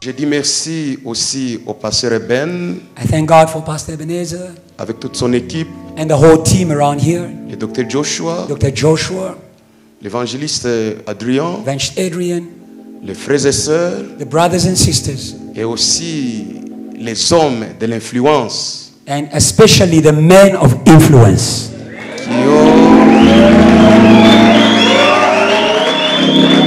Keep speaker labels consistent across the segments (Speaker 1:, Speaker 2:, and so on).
Speaker 1: Je dis merci aussi au pasteur Eben,
Speaker 2: I thank God for Pastor Ebenezer
Speaker 1: avec toute son équipe,
Speaker 2: and the whole team around here.
Speaker 1: le docteur Joshua,
Speaker 2: Dr. Joshua,
Speaker 1: l'évangéliste Adrien,
Speaker 2: Evangelist Adrian,
Speaker 1: les frères et sœurs,
Speaker 2: the brothers and sisters,
Speaker 1: et aussi les hommes de l'influence
Speaker 2: and especially the men of influence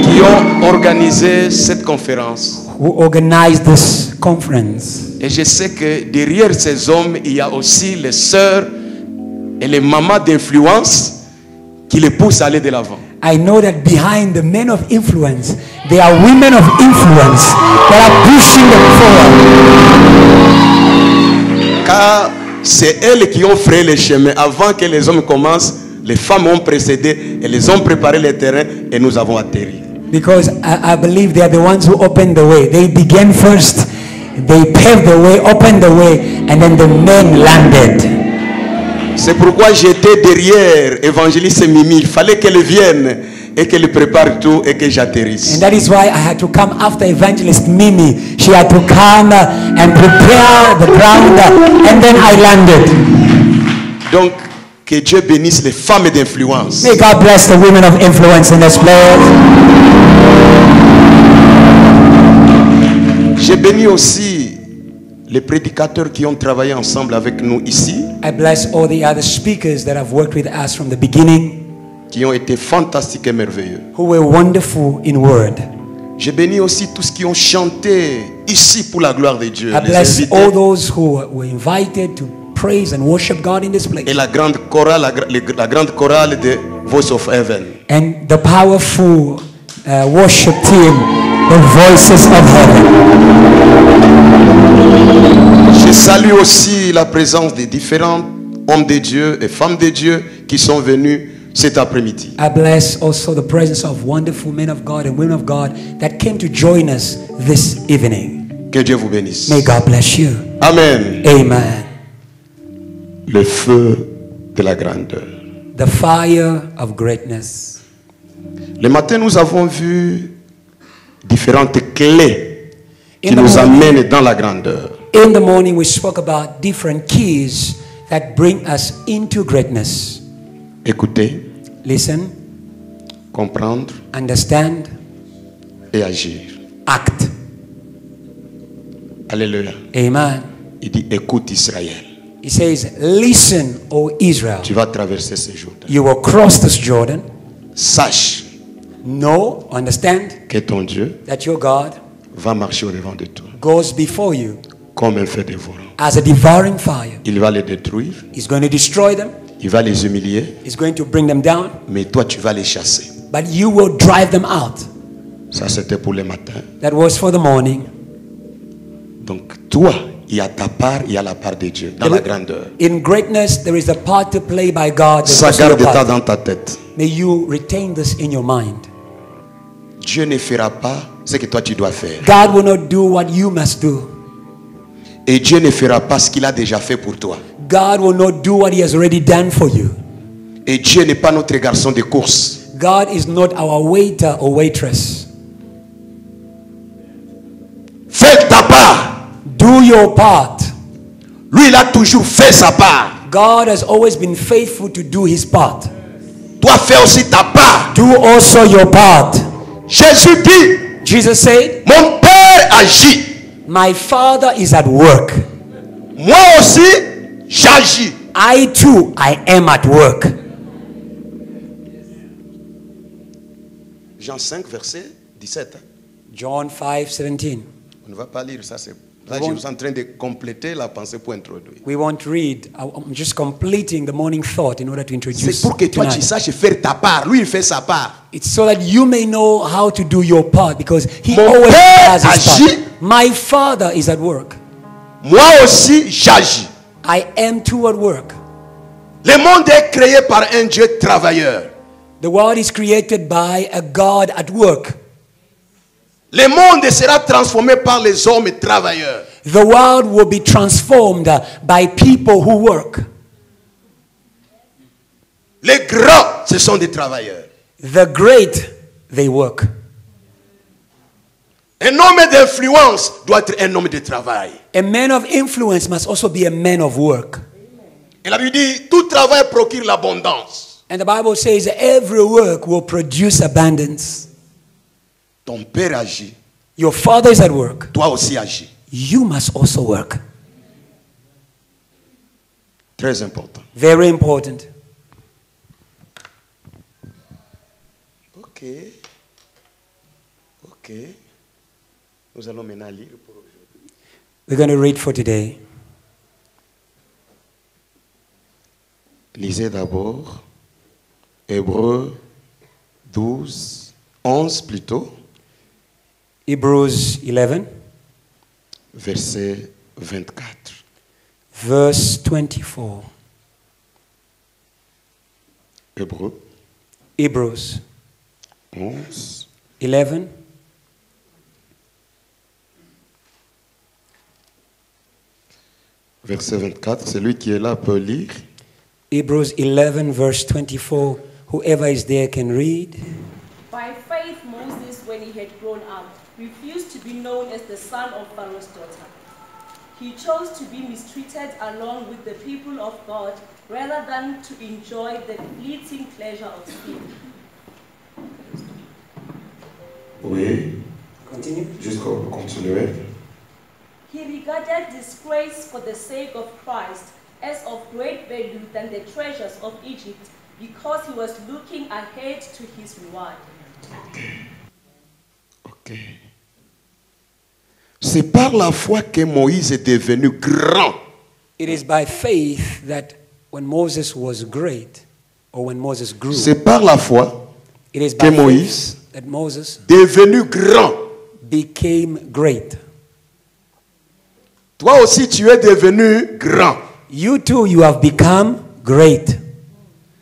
Speaker 1: qui ont organisé cette conférence.
Speaker 2: who organized this conference.
Speaker 1: Et je sais que derrière ces hommes, il y a aussi les sœurs et les mamans d'influence qui les poussent à aller de l'avant.
Speaker 2: I know that behind the men of influence, there are women of influence that are pushing them forward.
Speaker 1: Car c'est elles qui ont frayé le chemin. Avant que les hommes commencent, les femmes ont précédé et les hommes préparé le terrain et nous avons atterri.
Speaker 2: Because I believe they are the ones who opened the way. They began first, they paved the way, opened the way, and then the men landed.
Speaker 1: C'est pourquoi j'étais derrière évangéliste Mimi. Il fallait qu'elle vienne et qu'elle prépare tout et que j'atterrisse.
Speaker 2: And that is why I had to come after Evangelist Mimi. She had to come and prepare the ground, and then I landed.
Speaker 1: Donc, que Dieu bénisse les femmes d'influence.
Speaker 2: May God bless the women of influence in this place.
Speaker 1: J'ai béni aussi les prédicateurs qui ont travaillé ensemble avec nous ici,
Speaker 2: I bless all the other speakers that have worked with us from the beginning,
Speaker 1: qui ont été fantastiques et merveilleux.
Speaker 2: who were wonderful in word.
Speaker 1: J'ai béni aussi tous ceux qui ont chanté ici pour la gloire de Dieu.
Speaker 2: I
Speaker 1: Les
Speaker 2: bless
Speaker 1: invités
Speaker 2: all those who were invited to praise and worship God in this place.
Speaker 1: et la grande chorale, la grande chorale de Voice of Heaven.
Speaker 2: And the powerful worship team, the Voices of Heaven.
Speaker 1: Je salue aussi la présence des différents hommes de Dieu et femmes de Dieu qui sont venus cet après-midi.
Speaker 2: I bless also the presence of wonderful men of God and women of God that came to join us this evening.
Speaker 1: Que Dieu vous bénisse.
Speaker 2: May God bless you.
Speaker 1: Amen.
Speaker 2: Amen.
Speaker 1: Le feu de la grandeur.
Speaker 2: The fire of greatness.
Speaker 1: Le matin, nous avons vu différentes clés qui
Speaker 2: In the
Speaker 1: nous
Speaker 2: morning.
Speaker 1: amènent dans la grandeur.
Speaker 2: In the morning, we spoke about different keys that bring us into greatness.
Speaker 1: Écouter,
Speaker 2: Listen,
Speaker 1: comprendre
Speaker 2: understand,
Speaker 1: et agir.
Speaker 2: act.
Speaker 1: Alléluia.
Speaker 2: Amen.
Speaker 1: Il dit, écoute Israël.
Speaker 2: He says, listen, O Israel.
Speaker 1: Tu vas traverser ce Jourdain.
Speaker 2: You will cross this Jordan.
Speaker 1: Sache
Speaker 2: Know, understand
Speaker 1: que ton Dieu
Speaker 2: that your God
Speaker 1: va marcher au devant de toi
Speaker 2: goes before you
Speaker 1: comme un feu dévorant.
Speaker 2: as a devouring fire.
Speaker 1: Il va les détruire,
Speaker 2: He's going to destroy them.
Speaker 1: il va les humilier,
Speaker 2: He's going to bring them down.
Speaker 1: mais toi tu vas les chasser.
Speaker 2: But you will drive them out.
Speaker 1: Ça c'était pour le matin.
Speaker 2: That was for the morning.
Speaker 1: Donc toi, il y a ta part, il y a la part de Dieu dans la grandeur.
Speaker 2: In greatness, there is a part to play by God. There's
Speaker 1: Ça
Speaker 2: also your
Speaker 1: garde ça
Speaker 2: part.
Speaker 1: dans ta tête.
Speaker 2: May you retain this in your mind.
Speaker 1: Dieu ne fera pas ce que toi tu dois faire.
Speaker 2: God will not do what you must do.
Speaker 1: Et Dieu ne fera pas ce qu'il a déjà fait pour toi.
Speaker 2: God will not do what he has already done for you.
Speaker 1: Et Dieu n'est pas notre garçon de course.
Speaker 2: God is not our waiter or waitress.
Speaker 1: Fais ta part.
Speaker 2: Do your part.
Speaker 1: Lui, il a toujours fait sa part.
Speaker 2: God has always been faithful to do his part.
Speaker 1: Toi, fais aussi ta part.
Speaker 2: Do also your part.
Speaker 1: Jésus dit,
Speaker 2: Jesus said,
Speaker 1: mon Père agit.
Speaker 2: my Father is at work.
Speaker 1: Moi aussi, j'agis.
Speaker 2: I too, I am at work.
Speaker 1: Jean 5, verset 17.
Speaker 2: John 5:17.
Speaker 1: On ne va pas lire ça. Là, je suis en train de compléter la pensée pour introduire.
Speaker 2: We won't read. I'm just completing the morning thought in order to introduce
Speaker 1: C'est pour que toi, tu
Speaker 2: tonight.
Speaker 1: saches faire ta part. Lui, il fait sa part.
Speaker 2: It's so that you may know how to do your part because he
Speaker 1: Mon
Speaker 2: always
Speaker 1: Père
Speaker 2: has his
Speaker 1: agit.
Speaker 2: part. My Father is at work.
Speaker 1: Moi aussi, j'agis.
Speaker 2: I am too at work.
Speaker 1: Le monde est créé par un Dieu travailleur.
Speaker 2: The world is created by a God at work.
Speaker 1: Le monde sera transformé par les hommes travailleurs.
Speaker 2: The world will be transformed by people who work.
Speaker 1: Les grands, ce sont des travailleurs.
Speaker 2: The great, they work.
Speaker 1: Un homme d'influence doit être un homme de travail.
Speaker 2: A man of influence must also be a man of work.
Speaker 1: Et la Bible dit, tout travail procure l'abondance.
Speaker 2: And the Bible says every work will produce abundance.
Speaker 1: Ton père agit,
Speaker 2: Your father is at work.
Speaker 1: toi aussi agis.
Speaker 2: You must also work.
Speaker 1: Très important.
Speaker 2: Very important.
Speaker 1: Ok. Ok. Nous allons maintenant lire pour aujourd'hui.
Speaker 2: We're going to read for today.
Speaker 1: Lisez d'abord Hébreux 12, 11 plutôt,
Speaker 2: Hebrews 11,
Speaker 1: verset 24.
Speaker 2: verse 24.
Speaker 1: Hébreux
Speaker 2: Hebrews
Speaker 1: 11,
Speaker 2: 11,
Speaker 1: verset 24. Celui qui est là peut lire.
Speaker 2: Hebrews 11, verse 24. Whoever is there can read.
Speaker 3: By faith, Moses, when he had grown up, refused to be known as the son of Pharaoh's daughter. He chose to be mistreated along with the people of God rather than to enjoy the fleeting pleasure of sin.
Speaker 1: Oui,
Speaker 2: Continue.
Speaker 1: jusqu'au continuer.
Speaker 3: He regarded disgrace for the sake of Christ as of great value than the treasures of Egypt, because he was looking ahead to his reward.
Speaker 1: Ok. C'est par la foi que Moïse est devenu grand.
Speaker 2: It is by faith that when Moses was great, or when Moses grew,
Speaker 1: C'est par la foi
Speaker 2: it is
Speaker 1: que
Speaker 2: by
Speaker 1: Moïse
Speaker 2: faith that Moses
Speaker 1: devenu grand.
Speaker 2: became great.
Speaker 1: Toi aussi tu es devenu grand.
Speaker 2: You too, you have become great.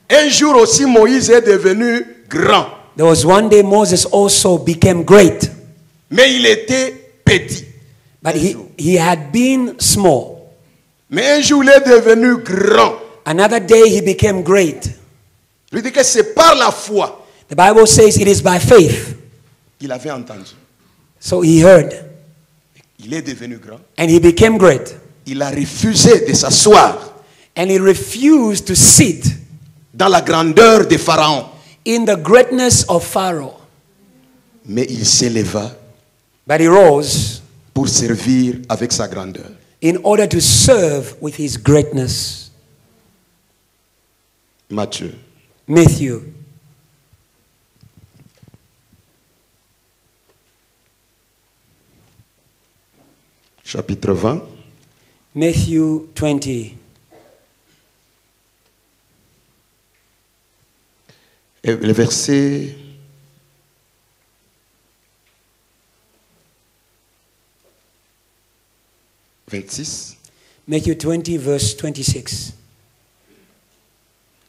Speaker 1: Un jour aussi Moïse est devenu grand.
Speaker 2: There was one day Moses also became great,
Speaker 1: Mais il était petit.
Speaker 2: but
Speaker 1: Un
Speaker 2: he,
Speaker 1: jour.
Speaker 2: he had been small.
Speaker 1: Mais un jour il est devenu grand.
Speaker 2: Another day he became great.
Speaker 1: Il dit que c'est par la foi
Speaker 2: The Bible says it is by faith.
Speaker 1: qu'il avait entendu.
Speaker 2: So he heard
Speaker 1: Il est devenu grand.
Speaker 2: and he became great.
Speaker 1: Il a refusé de s'asseoir
Speaker 2: And he refused to sit
Speaker 1: dans la grandeur de Pharaon.
Speaker 2: in the greatness of Pharaoh.
Speaker 1: Mais il s'éleva
Speaker 2: But he rose
Speaker 1: pour servir avec sa grandeur.
Speaker 2: in order to serve with his greatness.
Speaker 1: Matthieu
Speaker 2: Matthew
Speaker 1: chapitre 20,
Speaker 2: Matthew 20.
Speaker 1: et le verset 26.
Speaker 2: Matthew 20, verse 26.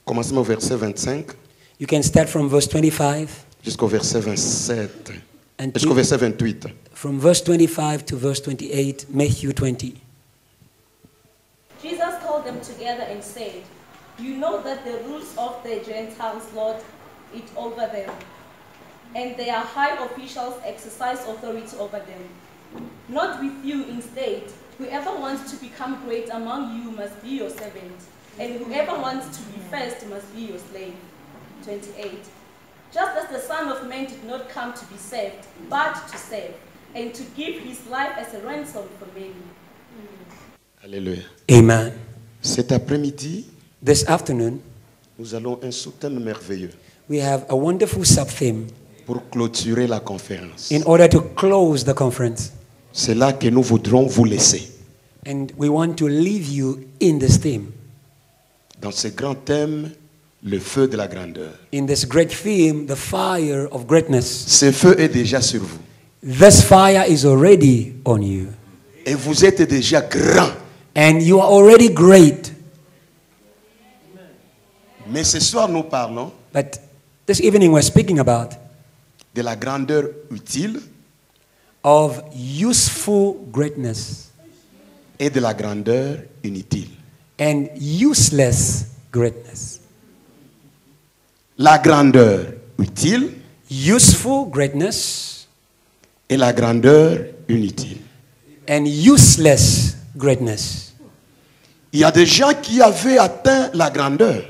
Speaker 1: Commencons au verset 25
Speaker 2: You can start from verse 25
Speaker 1: jusqu'au verset 27.
Speaker 2: and
Speaker 1: Jusqu'au verset 28.
Speaker 2: from verse 25 to verse 28, Matthew 20.
Speaker 3: Jesus called them together and said, "You know that the rulers of the Gentiles lord it over them, and their high officials exercise authority over them. Not with you, instead. Whoever wants to become great among you must be your servant, and whoever wants to be first must be your slave." 28. Just as the Son of Man did not come to be served, but to serve, and to give his life as a ransom for many.
Speaker 1: Alléluia.
Speaker 2: Amen.
Speaker 1: Cet après-midi,
Speaker 2: This afternoon,
Speaker 1: nous allons un sous-thème merveilleux
Speaker 2: we have a wonderful sub-theme
Speaker 1: pour clôturer la conférence.
Speaker 2: in order to close the conference.
Speaker 1: C'est là que nous voudrons vous laisser.
Speaker 2: And we want to leave you in this theme,
Speaker 1: Dans ce grand thème, le feu de la grandeur.
Speaker 2: in this great theme, the fire of greatness.
Speaker 1: Ce feu est déjà sur vous.
Speaker 2: This fire is already on you.
Speaker 1: Et vous êtes déjà grand.
Speaker 2: And you are already great.
Speaker 1: Mais ce soir, nous parlons
Speaker 2: But this evening we're speaking about
Speaker 1: de la grandeur utile
Speaker 2: of useful greatness
Speaker 1: et de la grandeur inutile.
Speaker 2: and useless greatness.
Speaker 1: La grandeur utile
Speaker 2: Useful greatness
Speaker 1: et la grandeur inutile.
Speaker 2: and useless greatness.
Speaker 1: Il y a des gens qui avaient atteint la grandeur,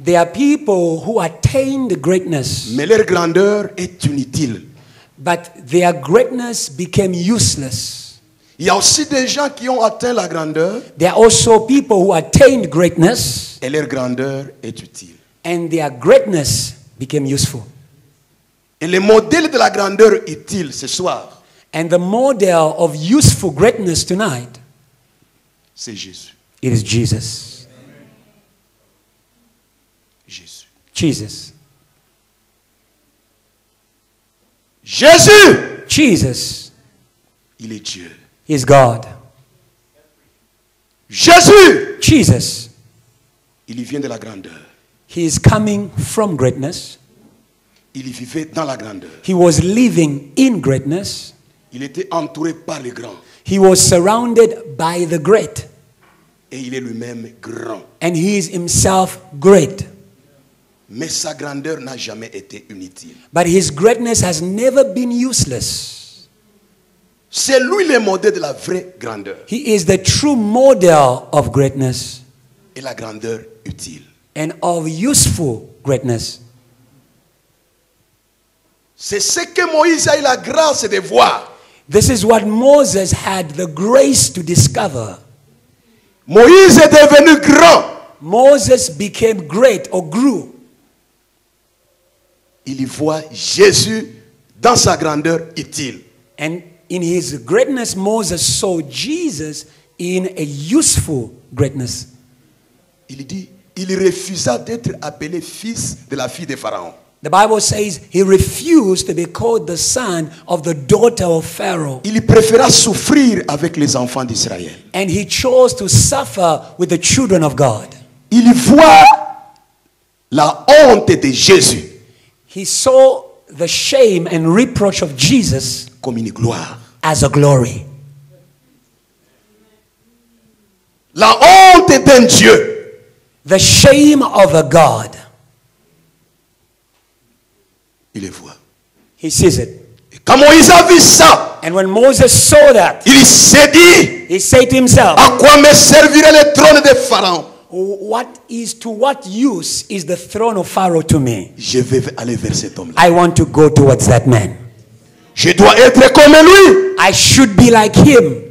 Speaker 2: There are people who attained greatness,
Speaker 1: mais leur grandeur est inutile.
Speaker 2: but their greatness became useless.
Speaker 1: Il y a aussi des gens qui ont atteint la grandeur
Speaker 2: There are also people who attained greatness,
Speaker 1: et leur grandeur est utile.
Speaker 2: and their greatness became useful.
Speaker 1: Et le modèle de la grandeur utile ce soir,
Speaker 2: And the model of useful greatness tonight,
Speaker 1: c'est Jésus.
Speaker 2: it is Jesus.
Speaker 1: Jésus.
Speaker 2: Jesus.
Speaker 1: Jésus,
Speaker 2: Jesus
Speaker 1: il est Dieu.
Speaker 2: is God.
Speaker 1: Jésus,
Speaker 2: Jesus,
Speaker 1: il vient de la grandeur.
Speaker 2: he is coming from greatness.
Speaker 1: Il vivait dans la grandeur.
Speaker 2: He was living in greatness.
Speaker 1: Il était entouré par les grands.
Speaker 2: He was surrounded by the great,
Speaker 1: Et il est lui-même grand.
Speaker 2: and he is himself great.
Speaker 1: Mais sa grandeur n'a jamais été inutile.
Speaker 2: But his greatness has never been useless.
Speaker 1: C'est lui le modèle de la vraie grandeur.
Speaker 2: He is the true model of greatness
Speaker 1: Et la grandeur utile.
Speaker 2: and of useful greatness.
Speaker 1: C'est ce que Moïse a eu la grâce de voir.
Speaker 2: This is what Moses had the grace to discover.
Speaker 1: Moïse est devenu grand.
Speaker 2: Moses became great or grew.
Speaker 1: Il y voit Jésus dans sa grandeur utile.
Speaker 2: And in his greatness, Moses saw Jesus in a useful greatness.
Speaker 1: Il dit, il refusa d'être appelé fils de la fille de Pharaon.
Speaker 2: The Bible says he refused to be called the son of the daughter of Pharaoh.
Speaker 1: Il préféra souffrir avec les enfants d'Israël.
Speaker 2: And he chose to suffer with the children of God.
Speaker 1: Il voit la honte de Jésus
Speaker 2: He saw the shame and reproach of Jesus
Speaker 1: comme une gloire.
Speaker 2: as a glory.
Speaker 1: La honte d'un Dieu.
Speaker 2: The shame of a God.
Speaker 1: Il le voit.
Speaker 2: He sees it.
Speaker 1: Et quand Moïse a vu ça,
Speaker 2: And when Moses saw that,
Speaker 1: il s'est dit,
Speaker 2: he said to himself,
Speaker 1: à quoi me servirait le trône de Pharaon?
Speaker 2: to what use is the throne of Pharaoh to me?
Speaker 1: Je vais aller vers cet homme-là.
Speaker 2: I want to go towards that man.
Speaker 1: Je dois être comme lui.
Speaker 2: I should be like him.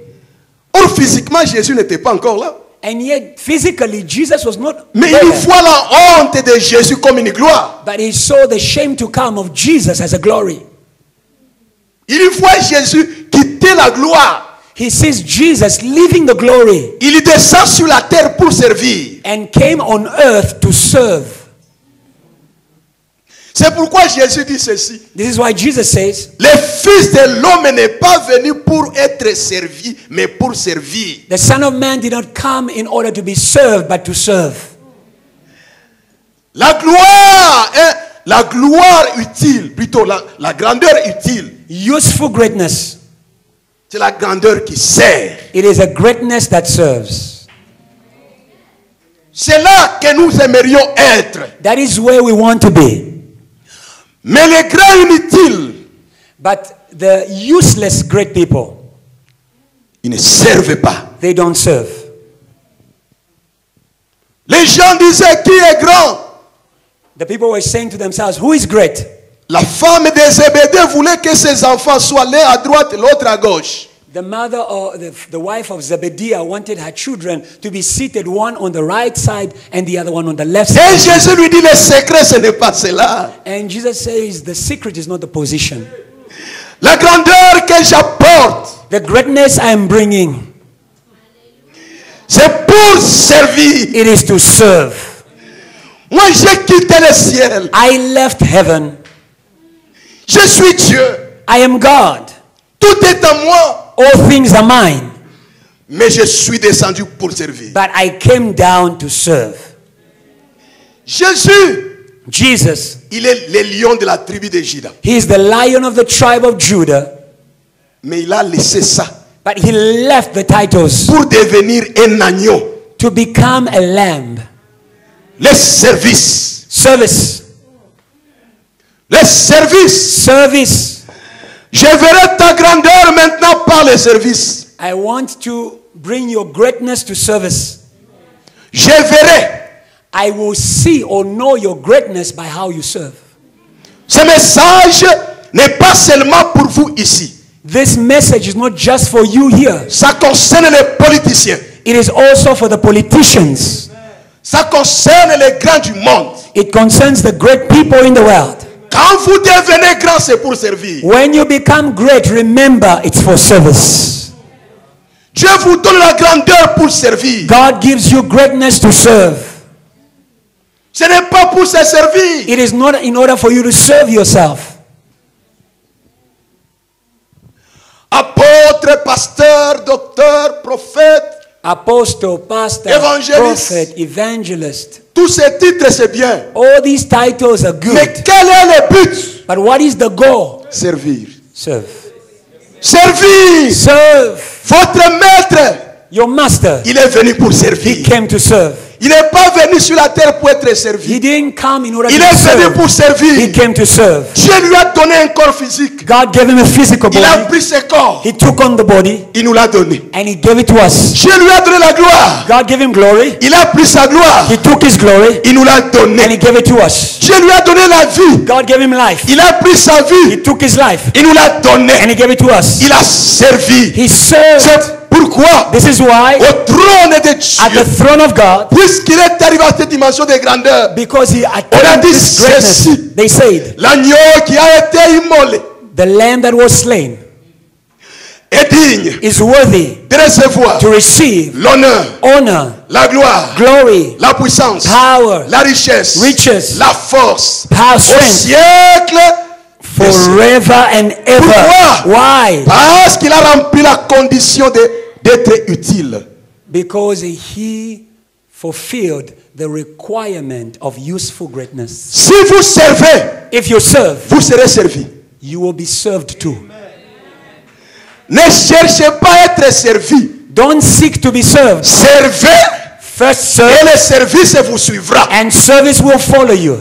Speaker 1: Or, physiquement, Jésus n'était pas encore là.
Speaker 2: And yet, physically, Jesus was not
Speaker 1: Mais
Speaker 2: there.
Speaker 1: il voit la honte de Jésus comme une gloire.
Speaker 2: But he saw the shame to come of Jesus as a glory.
Speaker 1: Il voit Jésus quitter la gloire.
Speaker 2: He sees Jesus leaving the glory
Speaker 1: Il descend sur la terre pour servir.
Speaker 2: and came on earth to serve.
Speaker 1: C'est pourquoi Jésus dit ceci.
Speaker 2: This is why Jesus says,
Speaker 1: Le Fils de l'homme n'est pas venu pour être servi, mais pour servir.
Speaker 2: the Son of Man did not come in order to be served, but to serve.
Speaker 1: La gloire utile, plutôt la grandeur utile,
Speaker 2: Useful greatness.
Speaker 1: c'est la grandeur qui sert.
Speaker 2: It is a greatness that serves.
Speaker 1: C'est là que nous aimerions être.
Speaker 2: That is where we want to be.
Speaker 1: Mais les grands inutiles,
Speaker 2: But the useless great people,
Speaker 1: ils ne servent pas.
Speaker 2: they don't serve.
Speaker 1: Les gens disaient qui est grand?
Speaker 2: The people were saying to themselves, who is great?
Speaker 1: La femme de Zébédée voulait que ses enfants soient l'un à droite et l'autre à gauche.
Speaker 2: The mother or the wife of Zebediah wanted her children to be seated, one on the right side and the other one on the left
Speaker 1: Et
Speaker 2: side.
Speaker 1: Jésus lui dit, le secret, ce n'est pas cela.
Speaker 2: And Jesus says the secret is not the position.
Speaker 1: La grandeur que j'apporte,
Speaker 2: The greatness I am bringing,
Speaker 1: c'est pour servir.
Speaker 2: it is to serve.
Speaker 1: Moi, j'ai quitté le ciel.
Speaker 2: I left heaven.
Speaker 1: Je suis Dieu.
Speaker 2: I am God.
Speaker 1: Tout est à moi.
Speaker 2: All things are mine.
Speaker 1: Mais je suis descendu pour servir.
Speaker 2: But I came down to serve.
Speaker 1: Jésus,
Speaker 2: Jesus,
Speaker 1: il est le lion de la tribu de Juda.
Speaker 2: he is the lion of the tribe of Judah.
Speaker 1: Mais il a laissé ça
Speaker 2: But he left the titles
Speaker 1: pour devenir un agneau.
Speaker 2: to become a lamb.
Speaker 1: Le service.
Speaker 2: Service.
Speaker 1: Le service.
Speaker 2: Service.
Speaker 1: Je verrai ta grandeur maintenant par les services.
Speaker 2: I want to bring your greatness to service.
Speaker 1: Je verrai.
Speaker 2: I will see or know your greatness by how you serve.
Speaker 1: Ce message n'est pas seulement pour vous ici.
Speaker 2: This message is not just for you here.
Speaker 1: Ça concerne les politiciens.
Speaker 2: It is also for the politicians.
Speaker 1: Ça concerne les grands du monde.
Speaker 2: It concerns the great people in the world.
Speaker 1: Quand vous devenez grand, c'est pour servir.
Speaker 2: When you become great, remember it's for service.
Speaker 1: Dieu vous donne la grandeur pour servir.
Speaker 2: God gives you greatness to serve.
Speaker 1: Ce n'est pas pour se servir.
Speaker 2: It is not in order for you to serve yourself.
Speaker 1: Apôtre, pasteur, docteur, prophète,
Speaker 2: Apostle, pastor,
Speaker 1: Evangelist.
Speaker 2: prophet, evangelist.
Speaker 1: tous ces titres c'est bien.
Speaker 2: All these titles are
Speaker 1: Mais
Speaker 2: good.
Speaker 1: quel est le but?
Speaker 2: But what is the goal?
Speaker 1: Servir.
Speaker 2: Serve.
Speaker 1: Servir.
Speaker 2: Serve.
Speaker 1: Votre maître,
Speaker 2: Your master,
Speaker 1: il est venu pour
Speaker 2: he
Speaker 1: servir.
Speaker 2: came to serve.
Speaker 1: Il n'est pas venu sur la terre pour être
Speaker 2: He
Speaker 1: servi.
Speaker 2: didn't come in order
Speaker 1: Il
Speaker 2: to
Speaker 1: est venu
Speaker 2: serve.
Speaker 1: pour
Speaker 2: He
Speaker 1: servir.
Speaker 2: came to serve.
Speaker 1: Dieu lui a donné un corps physique.
Speaker 2: God gave him a physical
Speaker 1: Il a
Speaker 2: body.
Speaker 1: pris ce corps.
Speaker 2: He took on the body
Speaker 1: Il nous l'a donné.
Speaker 2: and he gave it to us.
Speaker 1: Dieu lui a donné la gloire.
Speaker 2: God gave him glory.
Speaker 1: Il a pris sa gloire.
Speaker 2: He took his glory
Speaker 1: Il nous l'a
Speaker 2: and he
Speaker 1: donné.
Speaker 2: gave it to us.
Speaker 1: Dieu lui a donné la vie.
Speaker 2: God gave him life.
Speaker 1: Il a pris sa
Speaker 2: He
Speaker 1: vie.
Speaker 2: took his life
Speaker 1: Il nous l'a
Speaker 2: and
Speaker 1: donné.
Speaker 2: he gave it to us.
Speaker 1: Il a servi.
Speaker 2: He served.
Speaker 1: C'est pourquoi
Speaker 2: This is why
Speaker 1: au trône de
Speaker 2: at the
Speaker 1: Dieu,
Speaker 2: throne of God,
Speaker 1: puisqu'il est arrivé à cette dimension de grandeur,
Speaker 2: because he
Speaker 1: On a
Speaker 2: attained
Speaker 1: dit
Speaker 2: this greatness,
Speaker 1: ceci.
Speaker 2: they said,
Speaker 1: l'agneau qui a été immolé
Speaker 2: the lamb that was slain
Speaker 1: est digne
Speaker 2: is worthy
Speaker 1: de recevoir
Speaker 2: to receive
Speaker 1: l'honneur,
Speaker 2: honor,
Speaker 1: la gloire,
Speaker 2: glory,
Speaker 1: la puissance,
Speaker 2: power,
Speaker 1: la richesse,
Speaker 2: riches,
Speaker 1: la force
Speaker 2: power,
Speaker 1: au
Speaker 2: strength,
Speaker 1: siècle des siècles.
Speaker 2: forever and ever.
Speaker 1: Pourquoi?
Speaker 2: Why?
Speaker 1: Parce qu'il a rempli la condition d'être utile.
Speaker 2: Because he fulfilled the requirement of useful greatness.
Speaker 1: Si vous servez,
Speaker 2: If you serve,
Speaker 1: vous serez servi.
Speaker 2: you will be served too.
Speaker 1: Ne cherchez pas à être servi.
Speaker 2: Don't seek to be served.
Speaker 1: Servez
Speaker 2: First
Speaker 1: et
Speaker 2: serve,
Speaker 1: le service vous suivra.
Speaker 2: and service will follow you.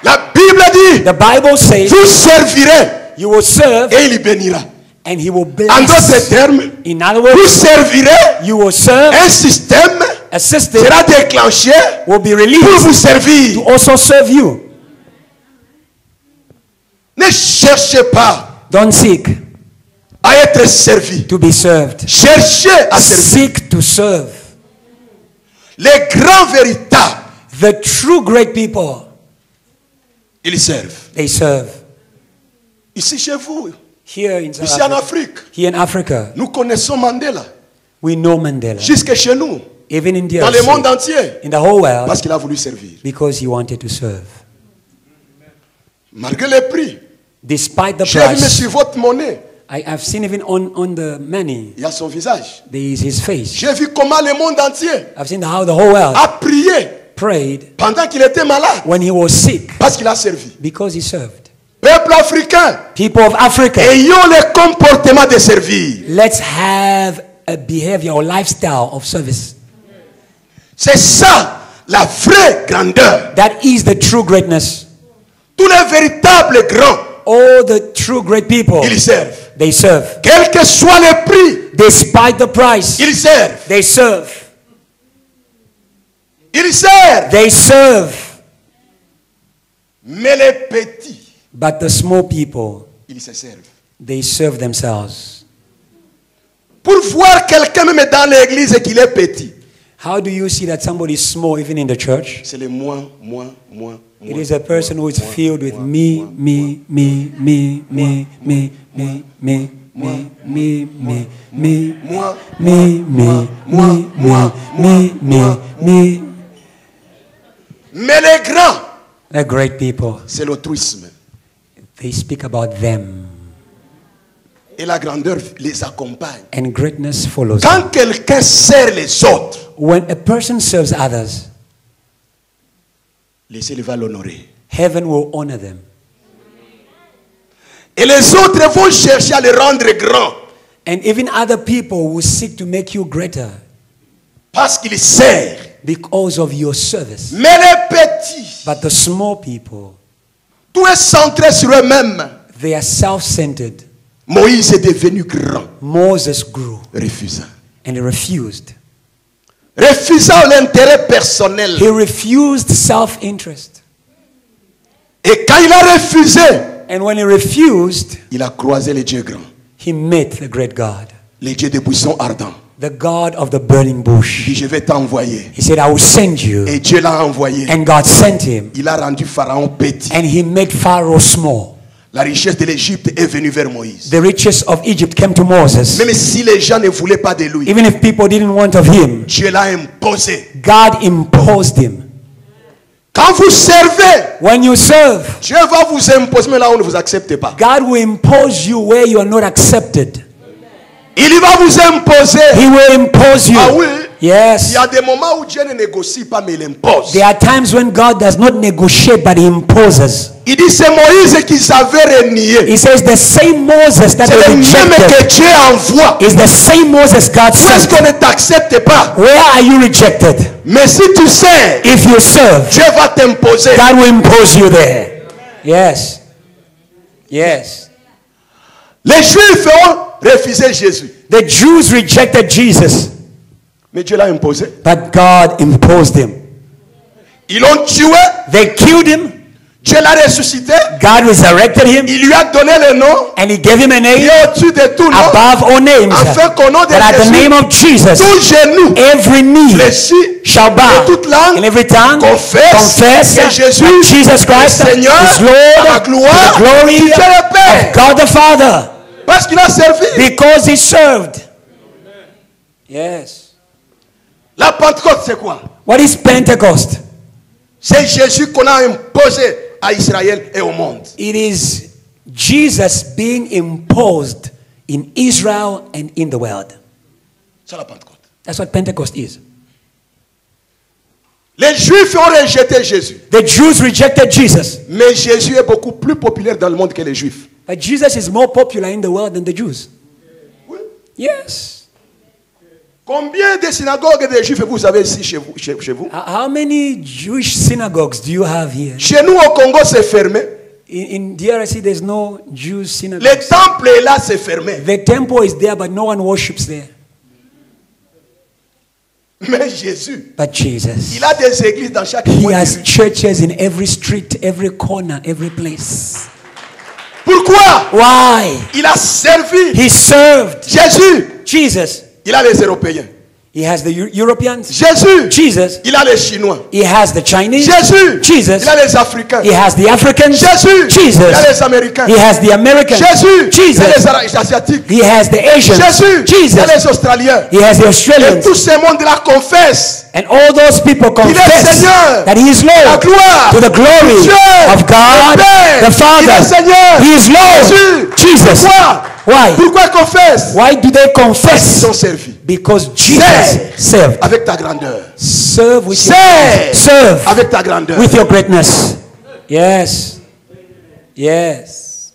Speaker 1: La Bible dit,
Speaker 2: The Bible says
Speaker 1: vous servirez
Speaker 2: you will serve
Speaker 1: et il y bénira.
Speaker 2: and he will
Speaker 1: En d'autres
Speaker 2: bless.
Speaker 1: termes,
Speaker 2: In other
Speaker 1: vous
Speaker 2: words,
Speaker 1: servirez,
Speaker 2: you will serve,
Speaker 1: un système
Speaker 2: a system
Speaker 1: sera déclenché
Speaker 2: will be
Speaker 1: pour
Speaker 2: released
Speaker 1: vous servir.
Speaker 2: to also serve you.
Speaker 1: Ne cherchez pas
Speaker 2: Don't seek
Speaker 1: à être servi.
Speaker 2: to be served.
Speaker 1: Cherchez à servir.
Speaker 2: Seek to serve.
Speaker 1: Les grands véritables,
Speaker 2: The true great people,
Speaker 1: ils servent.
Speaker 2: they serve.
Speaker 1: Ici chez vous,
Speaker 2: Here in South
Speaker 1: ici en
Speaker 2: Africa,
Speaker 1: Afrique,
Speaker 2: here in Africa,
Speaker 1: nous connaissons Mandela.
Speaker 2: we know Mandela.
Speaker 1: Jusque chez nous,
Speaker 2: Even in
Speaker 1: dans le monde
Speaker 2: DRC,
Speaker 1: entier.
Speaker 2: in the whole world,
Speaker 1: Parce qu'il a voulu servir.
Speaker 2: because he wanted to serve.
Speaker 1: Malgré les prix,
Speaker 2: Despite the
Speaker 1: j'ai vu
Speaker 2: price,
Speaker 1: sur votre monnaie,
Speaker 2: I've seen even on the money,
Speaker 1: il y a son visage.
Speaker 2: there is his face.
Speaker 1: J'ai vu comment le monde entier
Speaker 2: I've seen how the whole world
Speaker 1: a prié
Speaker 2: prayed
Speaker 1: pendant qu'il était malade.
Speaker 2: when he was sick
Speaker 1: Parce qu'il a servi.
Speaker 2: because he served.
Speaker 1: Peuple africain,
Speaker 2: People of Africa,
Speaker 1: ayons le comportement de servir.
Speaker 2: let's have a behavior or lifestyle of service.
Speaker 1: C'est ça la vraie grandeur.
Speaker 2: That is the true greatness.
Speaker 1: Tous les véritables grands,
Speaker 2: All the true great people,
Speaker 1: ils servent.
Speaker 2: they serve.
Speaker 1: Quel que soit le prix,
Speaker 2: Despite the price,
Speaker 1: ils servent.
Speaker 2: they serve.
Speaker 1: Ils servent.
Speaker 2: They serve.
Speaker 1: Mais les petits,
Speaker 2: But the small people,
Speaker 1: ils se servent.
Speaker 2: they serve themselves.
Speaker 1: Pour voir quelqu'un même dans l'église qu'il est petit,
Speaker 2: How do you see that somebody is small even in the church?
Speaker 1: c'est le moins.
Speaker 2: It is a person who is filled with me, me, me, me, me, me, me, me, me, me, me, me,
Speaker 1: Moi,
Speaker 2: me, me, me, me, me.
Speaker 1: mais les grands,
Speaker 2: The great people,
Speaker 1: c'est l'altruisme.
Speaker 2: they speak about them,
Speaker 1: Et la grandeur les accompagne.
Speaker 2: and greatness follows them.
Speaker 1: Quand quelqu'un sert les autres,
Speaker 2: When a person serves others,
Speaker 1: le ciel va l'honorer.
Speaker 2: heaven will honor them.
Speaker 1: Et les autres vont chercher à le rendre grand.
Speaker 2: And even other people will seek to make you greater
Speaker 1: Parce qu'il sert.
Speaker 2: because of your service.
Speaker 1: Mais les petits,
Speaker 2: But the small people,
Speaker 1: tout est centré sur eux-mêmes.
Speaker 2: they are self-centered.
Speaker 1: Moïse est devenu grand.
Speaker 2: Moses grew
Speaker 1: Refusa.
Speaker 2: and he refused.
Speaker 1: Refusant l'intérêt personnel.
Speaker 2: He refused self-interest.
Speaker 1: Et quand il a refusé,
Speaker 2: And when he refused,
Speaker 1: il a croisé les dieux grands.
Speaker 2: he met the great God,
Speaker 1: Les dieux des buissons ardents.
Speaker 2: the God of the burning
Speaker 1: Il
Speaker 2: bush.
Speaker 1: dit, je vais t'envoyer.
Speaker 2: He said, I will send you.
Speaker 1: Et Dieu l'a envoyé.
Speaker 2: And God sent him.
Speaker 1: Il a rendu Pharaon petit.
Speaker 2: And he made Pharaoh small.
Speaker 1: La richesse de l'Égypte est venue vers Moïse.
Speaker 2: The riches of Egypt came to Moses.
Speaker 1: Même si les gens ne voulaient pas de lui,
Speaker 2: Even if people didn't want of him,
Speaker 1: Dieu l'a imposé.
Speaker 2: God imposed him.
Speaker 1: Quand vous servez,
Speaker 2: When you serve,
Speaker 1: Dieu va vous imposer, mais là où on ne vous accepte pas.
Speaker 2: God will impose you where you are not accepted.
Speaker 1: Il va vous imposer.
Speaker 2: He will impose you.
Speaker 1: Ah oui. Il
Speaker 2: Yes.
Speaker 1: y a des moments où Dieu ne négocie pas, mais il impose.
Speaker 2: There are times when God does not negotiate, but he imposes.
Speaker 1: Il dit, c'est Moïse qui s'avait renié.
Speaker 2: He says the same Moses that
Speaker 1: C'est
Speaker 2: was
Speaker 1: le même que
Speaker 2: rejected
Speaker 1: Dieu envoie.
Speaker 2: is the same Moses God
Speaker 1: Où est-ce
Speaker 2: sent.
Speaker 1: qu'on ne t'accepte pas?
Speaker 2: Where are you rejected?
Speaker 1: Mais si tu sais,
Speaker 2: If you serve,
Speaker 1: Dieu va t'imposer.
Speaker 2: God will impose you there. Yes. Yes.
Speaker 1: Les Juifs ont refusé Jésus.
Speaker 2: The Jews rejected Jesus,
Speaker 1: Mais Dieu l'a imposé.
Speaker 2: but God imposed him.
Speaker 1: Ils l'ont tué.
Speaker 2: They killed him.
Speaker 1: Dieu l'a ressuscité.
Speaker 2: God resurrected him,
Speaker 1: Il lui a donné le nom.
Speaker 2: and he gave him a
Speaker 1: Il
Speaker 2: name
Speaker 1: est au-dessus de tout nom.
Speaker 2: above all names.
Speaker 1: Afin qu'au nom de
Speaker 2: That at the
Speaker 1: Jésus,
Speaker 2: name of Jesus,
Speaker 1: tout genou
Speaker 2: every knee
Speaker 1: fléchit
Speaker 2: shall bow,
Speaker 1: et toute langue
Speaker 2: and every tongue
Speaker 1: confesse que Jésus
Speaker 2: that Jesus Christ
Speaker 1: est Seigneur
Speaker 2: is Lord,
Speaker 1: à la
Speaker 2: to
Speaker 1: gloire
Speaker 2: the glory
Speaker 1: de Dieu le
Speaker 2: of
Speaker 1: Père.
Speaker 2: God the Father,
Speaker 1: Parce qu'il a servi.
Speaker 2: because he served. Yes.
Speaker 1: La Pentecôte, c'est quoi?
Speaker 2: What is Pentecost?
Speaker 1: C'est Jésus qu'on a imposé à Israël et au monde.
Speaker 2: It is Jesus being imposed in Israel and in the world.
Speaker 1: C'est la Pentecôte.
Speaker 2: That's what Pentecost is.
Speaker 1: Les Juifs ont rejeté Jésus.
Speaker 2: The Jews rejected Jesus,
Speaker 1: Mais Jésus est beaucoup plus populaire dans le monde que les Juifs.
Speaker 2: but Jesus is more popular in the world than the Jews.
Speaker 1: Oui.
Speaker 2: Yes.
Speaker 1: Combien de synagogues de Juifs vous avez ici chez vous? Chez vous?
Speaker 2: How many Jewish synagogues do you have here?
Speaker 1: Chez nous au Congo, c'est fermé.
Speaker 2: In DRC, there's no Jewish
Speaker 1: Le
Speaker 2: synagogues.
Speaker 1: temple est là, c'est fermé.
Speaker 2: The temple is there, but no one worships there.
Speaker 1: Mais Jésus,
Speaker 2: But Jesus,
Speaker 1: il a des églises dans chaque
Speaker 2: he
Speaker 1: coin.
Speaker 2: has churches in every street, every corner, every place.
Speaker 1: Pourquoi?
Speaker 2: Why?
Speaker 1: Il a servi.
Speaker 2: He served.
Speaker 1: Jésus,
Speaker 2: Jesus,
Speaker 1: il a les Européens.
Speaker 2: he has the Europeans.
Speaker 1: Jésus,
Speaker 2: Jesus,
Speaker 1: il a les Chinois.
Speaker 2: he has the Chinese.
Speaker 1: Jésus,
Speaker 2: Jesus,
Speaker 1: il a les Africains.
Speaker 2: he has the Africans.
Speaker 1: Jésus,
Speaker 2: Jesus,
Speaker 1: il a les Américains.
Speaker 2: he has the Americans.
Speaker 1: Jésus, il a
Speaker 2: Jesus,
Speaker 1: les Asiatiques.
Speaker 2: he has the Asians.
Speaker 1: Jésus, il
Speaker 2: Jesus,
Speaker 1: a les Australiens.
Speaker 2: he has the
Speaker 1: Et
Speaker 2: Australians.
Speaker 1: tout ce monde-là confesse.
Speaker 2: And all those people
Speaker 1: Il est
Speaker 2: confess
Speaker 1: Seigneur.
Speaker 2: that he is
Speaker 1: La
Speaker 2: Lord
Speaker 1: gloire
Speaker 2: to the glory
Speaker 1: Dieu,
Speaker 2: of God
Speaker 1: le Père.
Speaker 2: the
Speaker 1: Il est
Speaker 2: Father.
Speaker 1: Seigneur.
Speaker 2: He is Lord.
Speaker 1: Jésus.
Speaker 2: Jesus.
Speaker 1: Pourquoi?
Speaker 2: Why?
Speaker 1: Pourquoi ils confessent?
Speaker 2: Why do they
Speaker 1: Ils
Speaker 2: confess?
Speaker 1: ont servi.
Speaker 2: Because Jesus
Speaker 1: Serve
Speaker 2: served.
Speaker 1: avec ta grandeur.
Speaker 2: Serve with your
Speaker 1: Serve
Speaker 2: serve
Speaker 1: avec ta grandeur.
Speaker 2: with your greatness. Yes. Yes.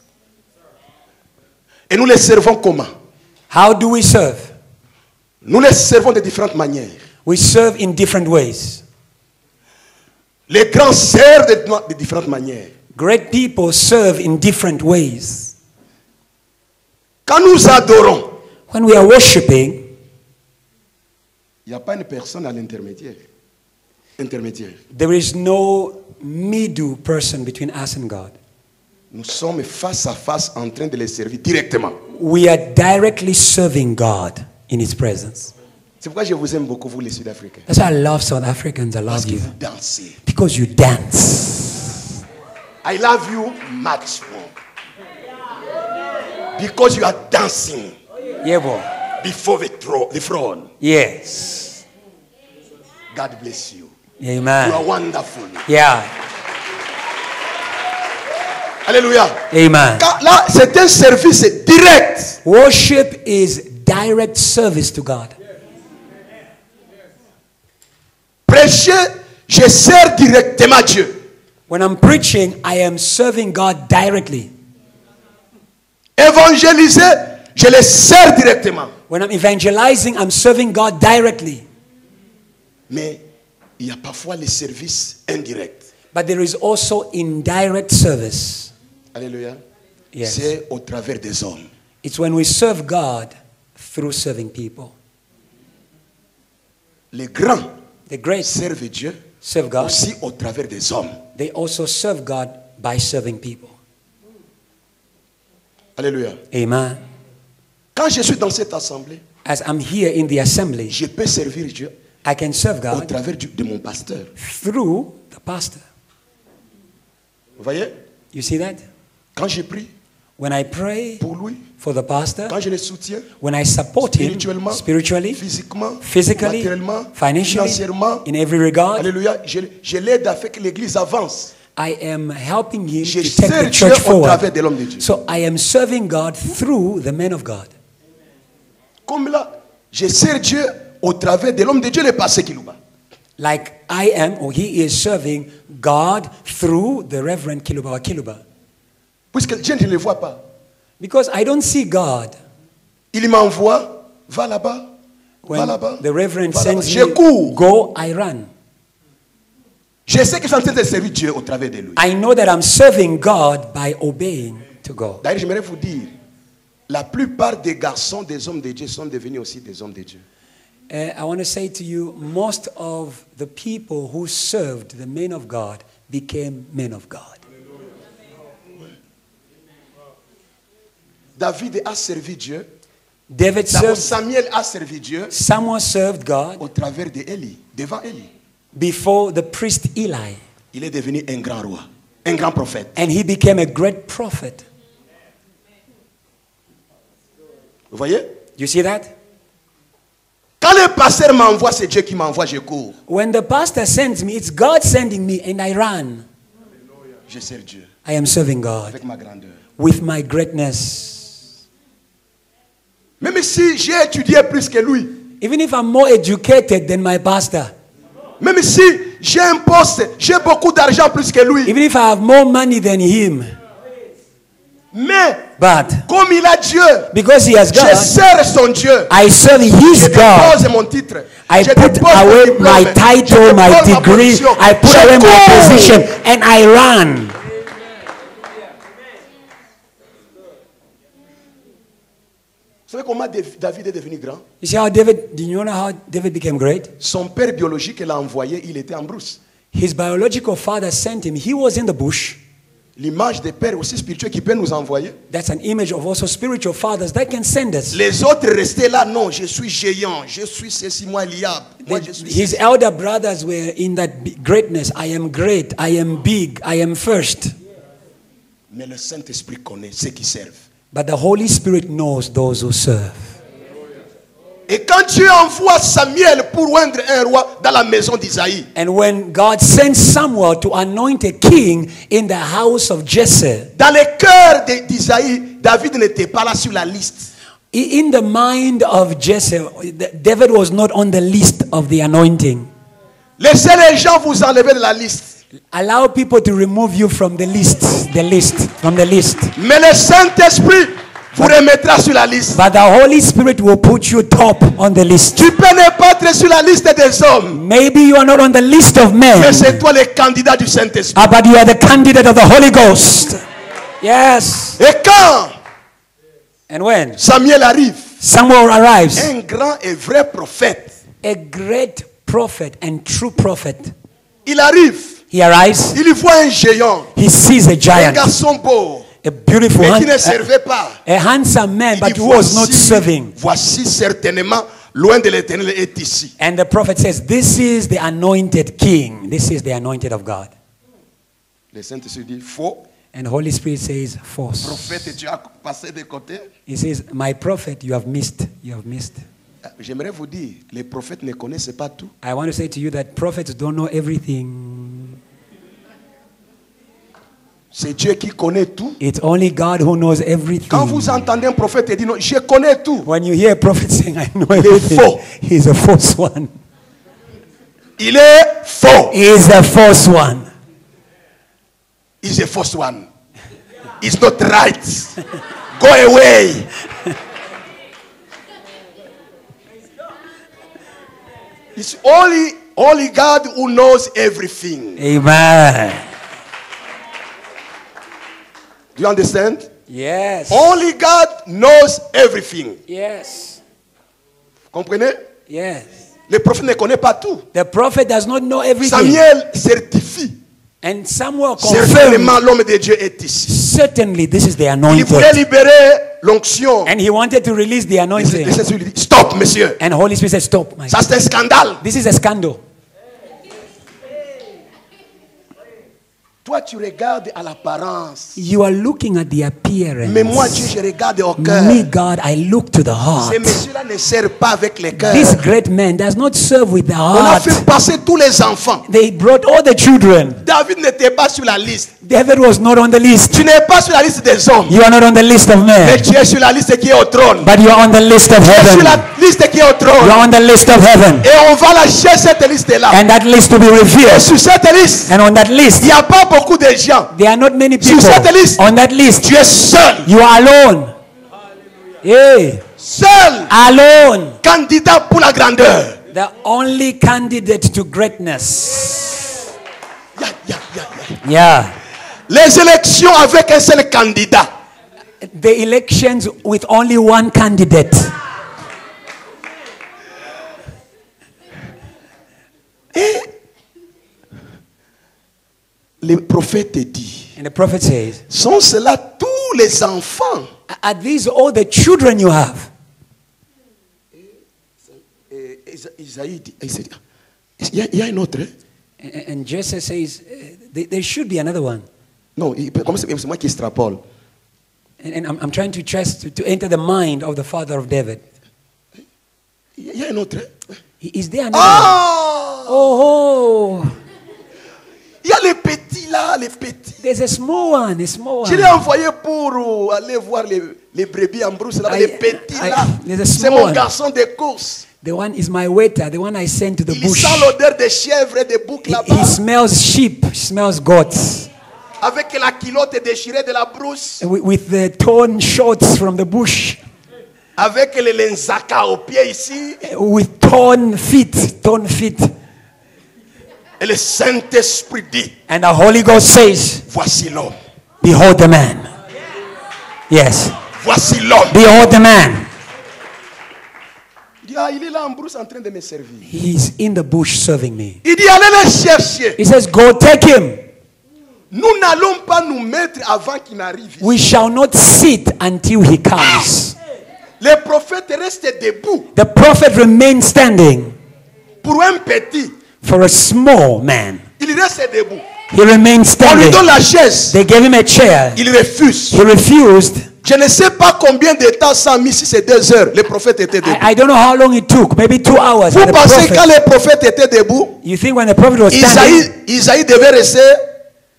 Speaker 1: Et nous les servons comment?
Speaker 2: How do we serve?
Speaker 1: Nous les servons de différentes manières.
Speaker 2: We serve in different ways.
Speaker 1: Les grands servent de différentes manières.
Speaker 2: Great people serve in different ways.
Speaker 1: Quand nous adorons,
Speaker 2: When we are worshiping,
Speaker 1: il n'y a pas une personne à l'intermédiaire. Intermédiaire.
Speaker 2: there is no middle person between us and God.
Speaker 1: Nous sommes face à face en train de les servir directement.
Speaker 2: We are directly serving God in His presence.
Speaker 1: C'est pourquoi je vous aime beaucoup, vous les Sud-Africains.
Speaker 2: That's why I love South Africans. I
Speaker 1: Parce
Speaker 2: love
Speaker 1: que
Speaker 2: you.
Speaker 1: vous dansez.
Speaker 2: Because you dance.
Speaker 1: I love you much more. Because you are dancing
Speaker 2: Yeah, boy.
Speaker 1: before the throne.
Speaker 2: Yes.
Speaker 1: God bless you. You are
Speaker 2: Amen.
Speaker 1: wonderful.
Speaker 2: Yeah.
Speaker 1: Alléluia.
Speaker 2: Amen.
Speaker 1: Là, c'est un service direct.
Speaker 2: Worship is direct service to God.
Speaker 1: Prêcher, je sers directement Dieu.
Speaker 2: When I'm preaching, I am serving God directly.
Speaker 1: Évangéliser, je les sers directement.
Speaker 2: When I'm evangelizing, I'm serving God directly.
Speaker 1: Mais il y a parfois les services indirects.
Speaker 2: But there is also indirect service.
Speaker 1: Alléluia.
Speaker 2: Yes.
Speaker 1: C'est au travers des hommes.
Speaker 2: It's when we serve God through serving people.
Speaker 1: Les grands
Speaker 2: The great
Speaker 1: servent Dieu
Speaker 2: serve God.
Speaker 1: aussi au travers des hommes.
Speaker 2: They also serve God by serving people.
Speaker 1: Alléluia.
Speaker 2: Amen.
Speaker 1: Quand je suis dans cette assemblée,
Speaker 2: As I'm here in the assembly,
Speaker 1: je peux servir Dieu
Speaker 2: I can serve
Speaker 1: au
Speaker 2: God
Speaker 1: travers de mon pasteur.
Speaker 2: through the pastor.
Speaker 1: Vous voyez?
Speaker 2: You see that?
Speaker 1: Quand je prie
Speaker 2: When I pray
Speaker 1: pour lui,
Speaker 2: for the pastor,
Speaker 1: quand je le soutiens,
Speaker 2: when I support him
Speaker 1: spirituellement,
Speaker 2: spiritually,
Speaker 1: physiquement,
Speaker 2: physically,
Speaker 1: matériellement,
Speaker 2: financially,
Speaker 1: financièrement,
Speaker 2: in every regard,
Speaker 1: alléluia, je l'aide à faire que l'église avance.
Speaker 2: I am helping him
Speaker 1: Je
Speaker 2: to take
Speaker 1: sers
Speaker 2: the
Speaker 1: Dieu
Speaker 2: church
Speaker 1: au
Speaker 2: forward.
Speaker 1: travers de l'homme de Dieu.
Speaker 2: So I am serving God through the men of God.
Speaker 1: Comme là, je sers Dieu au travers de l'homme de Dieu, le pasteur Kilouba.
Speaker 2: Like I am, or he is serving God through the Reverend Kiluba or Kiluba.
Speaker 1: Puisque je ne le vois pas.
Speaker 2: Because I don't see God.
Speaker 1: Il m'envoie, va là-bas, va
Speaker 2: When
Speaker 1: là-bas.
Speaker 2: the Reverend
Speaker 1: va là-bas.
Speaker 2: sends
Speaker 1: Je
Speaker 2: me,
Speaker 1: cours.
Speaker 2: go, I run.
Speaker 1: Je sais que je suis en train de servir Dieu au travers de lui.
Speaker 2: I know that I'm serving God by obeying to God.
Speaker 1: D'ailleurs, j'aimerais vous dire, la plupart des garçons, des hommes de Dieu sont devenus aussi des hommes de Dieu.
Speaker 2: I want to say to you, most of the people who served the men of God became men of God.
Speaker 1: David a servi Dieu.
Speaker 2: David
Speaker 1: D'abord,
Speaker 2: served,
Speaker 1: Samuel a servi Dieu
Speaker 2: someone served God
Speaker 1: au travers de Élie, devant Élie.
Speaker 2: before the priest Eli,
Speaker 1: Il est devenu un grand roi, un grand prophète.
Speaker 2: and he became a great prophet.
Speaker 1: Vous voyez?
Speaker 2: You see that?
Speaker 1: Quand le pasteur m'envoie, c'est Dieu qui m'envoie, je cours.
Speaker 2: When the pastor sends me, it's God sending me, and I run.
Speaker 1: Je sers Dieu
Speaker 2: I am serving God
Speaker 1: avec ma grandeur.
Speaker 2: with my greatness.
Speaker 1: Même si j'ai étudié plus que lui,
Speaker 2: Even if I'm more educated than my pastor,
Speaker 1: même si j'ai un poste, j'ai beaucoup d'argent plus que lui,
Speaker 2: even if I have more money than him,
Speaker 1: mais
Speaker 2: but
Speaker 1: comme il a Dieu,
Speaker 2: because he has
Speaker 1: je
Speaker 2: God,
Speaker 1: sers son Dieu.
Speaker 2: I serve his
Speaker 1: Je
Speaker 2: God.
Speaker 1: dépose mon titre.
Speaker 2: I
Speaker 1: Je
Speaker 2: put
Speaker 1: dépose
Speaker 2: away
Speaker 1: mon diplôme.
Speaker 2: my
Speaker 1: Je
Speaker 2: title, my
Speaker 1: dépose ma
Speaker 2: degree,
Speaker 1: position.
Speaker 2: I put
Speaker 1: Je
Speaker 2: away my
Speaker 1: cours.
Speaker 2: position, and I run.
Speaker 1: Vous savez comment David est devenu grand?
Speaker 2: You see how David, do you know how David became great?
Speaker 1: Son père biologique l'a envoyé, il était en brousse.
Speaker 2: His biological father sent him. He was in the bush.
Speaker 1: L'image des pères aussi spirituels qui peut nous envoyer.
Speaker 2: That's an image of also spiritual fathers that can send us.
Speaker 1: Les autres restaient là, non, je suis géant, je suis ceci, moi Eliab. Moi, je suis
Speaker 2: His elder brothers were in that greatness. I am great. I am big. I am first.
Speaker 1: Mais le Saint-Esprit connaît ceux qui servent.
Speaker 2: But the Holy Spirit knows those who serve.
Speaker 1: Et quand Dieu envoie Samuel pour oindre un roi dans la maison d'Isaïe,
Speaker 2: And when God sent Samuel to anoint a king in the house of Jesse,
Speaker 1: dans le cœur d'Isaïe, David n'était pas là sur la liste.
Speaker 2: in the mind of Jesse, David was not on the list of the anointing.
Speaker 1: Laissez les gens vous enlever de la liste.
Speaker 2: Allow people to remove you from the list, from the list.
Speaker 1: Mais le Saint-Esprit vous remettra sur la liste.
Speaker 2: But the Holy Spirit will put you top on the list.
Speaker 1: Tu peux ne pas être sur la liste des hommes,
Speaker 2: Maybe you are not on the list of men,
Speaker 1: mais c'est toi le candidat du Saint-Esprit.
Speaker 2: but you are the candidate of the Holy Ghost. Yes.
Speaker 1: Et quand
Speaker 2: And when
Speaker 1: Samuel arrive,
Speaker 2: Samuel arrives,
Speaker 1: un grand et vrai prophète,
Speaker 2: a great prophet and true prophet,
Speaker 1: il arrive,
Speaker 2: he arrives,
Speaker 1: il voit un géant,
Speaker 2: he sees a
Speaker 1: un
Speaker 2: giant,
Speaker 1: garçon beau,
Speaker 2: a beautiful,
Speaker 1: mais qui ne servait pas.
Speaker 2: a handsome man,
Speaker 1: Il
Speaker 2: but
Speaker 1: dit,
Speaker 2: who was not serving.
Speaker 1: voici certainement, loin de l'Éternel est ici.
Speaker 2: And the prophet says, this is the anointed king. This is the anointed of God.
Speaker 1: Le Saint-Esprit dit, faux,
Speaker 2: And the Holy Spirit says, false.
Speaker 1: prophète, tu as passé de côté.
Speaker 2: He says, my prophet, you have missed. You have missed.
Speaker 1: J'aimerais vous dire, les prophètes ne connaissent pas tout.
Speaker 2: I want to say to you that prophets don't know everything.
Speaker 1: C'est Dieu qui connaît tout.
Speaker 2: It's only God who knows everything.
Speaker 1: Quand vous entendez un prophète dire, non, je connais tout.
Speaker 2: When you hear a prophet saying, I know
Speaker 1: est
Speaker 2: everything,
Speaker 1: faux.
Speaker 2: he's a false one.
Speaker 1: Il est faux.
Speaker 2: He is a false one.
Speaker 1: He's a false one. It's not right. Go away. It's only God who knows everything.
Speaker 2: Amen.
Speaker 1: Do you understand?
Speaker 2: Yes.
Speaker 4: Only God knows everything.
Speaker 2: Yes.
Speaker 4: Comprenez?
Speaker 2: Yes.
Speaker 4: Le prophète ne connaît pas tout.
Speaker 2: The prophet does not know everything.
Speaker 4: Samuel certifie.
Speaker 2: And Samuel
Speaker 4: Certainement,
Speaker 2: confirmed,
Speaker 4: l'homme de Dieu est ici.
Speaker 2: certainly this is the
Speaker 4: Il voulait
Speaker 2: anointed.
Speaker 4: libérer l'onction.
Speaker 2: And he wanted to release the anointing.
Speaker 4: Jésus lui dit, stop, monsieur.
Speaker 2: And Holy Spirit said, stop. My
Speaker 4: Ça, c'est un scandale.
Speaker 2: This is a scandal.
Speaker 4: Toi, tu regardes à l'apparence.
Speaker 2: You are looking at the appearance.
Speaker 4: Mais moi, Dieu, je regarde au cœur.
Speaker 2: Me, God, I look to the heart.
Speaker 4: Ces messieurs-là ne servent pas avec le cœur.
Speaker 2: This great man does not serve with the
Speaker 4: On a
Speaker 2: heart.
Speaker 4: fait passer tous les enfants.
Speaker 2: They brought all the children.
Speaker 4: David n'était pas sur la liste.
Speaker 2: David was not on the list.
Speaker 4: Tu n'es pas sur la liste des hommes.
Speaker 2: You are not on the list of
Speaker 4: Mais
Speaker 2: men.
Speaker 4: tu es sur la liste qui est au trône.
Speaker 2: But you are on the list of
Speaker 4: Tu es sur
Speaker 2: heaven.
Speaker 4: la liste qui est au
Speaker 2: You
Speaker 4: trône.
Speaker 2: are on the list of heaven.
Speaker 4: Et on va lâcher cette liste-là.
Speaker 2: And that list to be
Speaker 4: Et
Speaker 2: revealed.
Speaker 4: sur cette liste,
Speaker 2: And on that list,
Speaker 4: il n'y a pas beaucoup de gens.
Speaker 2: there are not many
Speaker 4: Sur
Speaker 2: people.
Speaker 4: cette liste,
Speaker 2: On that list,
Speaker 4: tu es seul.
Speaker 2: you are alone. Yeah.
Speaker 4: Seul
Speaker 2: Alone.
Speaker 4: candidat pour la grandeur.
Speaker 2: The only candidate to greatness.
Speaker 4: Ya, ya, ya, ya.
Speaker 2: Yeah.
Speaker 4: Les élections avec un seul candidat.
Speaker 2: The elections with only one candidate.
Speaker 4: Et le prophète dit,
Speaker 2: And the prophet says,
Speaker 4: sont cela tous les enfants.
Speaker 2: are these all the children you have?
Speaker 4: Isaïe dit, il y a un autre. Hein?
Speaker 2: And Jesus says, there should be another one.
Speaker 4: Non, comme c'est moi qui extrapole.
Speaker 2: And I'm trying to trust to enter the mind of the father of David.
Speaker 4: Il y a un autre. Hein?
Speaker 2: Is there another one?
Speaker 4: Ah!
Speaker 2: Oh,
Speaker 4: Il y a les petits là, les petits.
Speaker 2: there's a small one, a small
Speaker 4: Je l'ai
Speaker 2: one.
Speaker 4: envoyé pour aller voir les brebis en brousse là, les petits là.
Speaker 2: there's a
Speaker 4: C'est
Speaker 2: small
Speaker 4: mon
Speaker 2: one.
Speaker 4: garçon de course.
Speaker 2: The one is my waiter, the one I sent to the
Speaker 4: Il
Speaker 2: bush.
Speaker 4: sent l'odeur des chèvres et des boucs
Speaker 2: He
Speaker 4: là-bas.
Speaker 2: smells sheep, smells goats.
Speaker 4: Avec la culotte déchirée de la brousse.
Speaker 2: With the torn shorts from the bush.
Speaker 4: Avec les lenzaka aux pieds ici.
Speaker 2: With torn feet, torn feet.
Speaker 4: Et le Saint-Esprit dit,
Speaker 2: And the Holy Ghost says,
Speaker 4: voici l'homme.
Speaker 2: behold the man. Yes.
Speaker 4: Voici l'homme.
Speaker 2: Behold the man.
Speaker 4: Il dit, ah, il est là en brousse en train de me servir.
Speaker 2: He's in the bush serving me.
Speaker 4: Il dit, allez le chercher.
Speaker 2: He says, go take him.
Speaker 4: Nous n'allons pas nous mettre avant qu'il n'arrive ici.
Speaker 2: We shall not sit until he comes.
Speaker 4: Les prophètes restent debout.
Speaker 2: The prophet remained standing
Speaker 4: Pour un petit,
Speaker 2: for a small man.
Speaker 4: il reste debout.
Speaker 2: He remained
Speaker 4: On lui
Speaker 2: standing.
Speaker 4: donne la chaise.
Speaker 2: They gave him a chair.
Speaker 4: Il refuse.
Speaker 2: He refused.
Speaker 4: Je ne sais pas combien de temps ça a mis, si c'est 2 heures. Le prophète était debout.
Speaker 2: I don't know how long it took. Maybe 2 hours.
Speaker 4: Vous
Speaker 2: But the
Speaker 4: pensez quand
Speaker 2: prophet,
Speaker 4: le prophète était debout,
Speaker 2: you think when the prophet was standing,
Speaker 4: Isaïe devait rester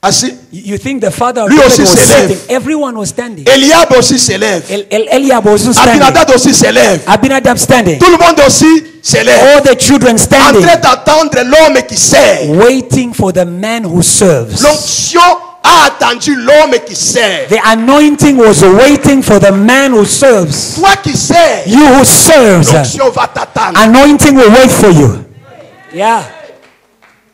Speaker 4: assis?
Speaker 2: you think the father of
Speaker 4: Lui
Speaker 2: the prophet
Speaker 4: aussi
Speaker 2: was
Speaker 4: se lève.
Speaker 2: sitting? Everyone was standing.
Speaker 4: Eliab aussi s'élève.
Speaker 2: Eliab was also standing.
Speaker 4: Abinadab aussi s'élève.
Speaker 2: Abinadab standing.
Speaker 4: Tout le monde aussi s'élève.
Speaker 2: All the children
Speaker 4: En
Speaker 2: standing,
Speaker 4: train d'attendre l'homme qui sert.
Speaker 2: waiting for the man who serves.
Speaker 4: L'onction a attendu l'homme qui sert.
Speaker 2: The anointing was waiting for the man who serves.
Speaker 4: Toi qui sers,
Speaker 2: You who serves,
Speaker 4: l'onction va t'attendre.
Speaker 2: anointing will wait for you. Yeah.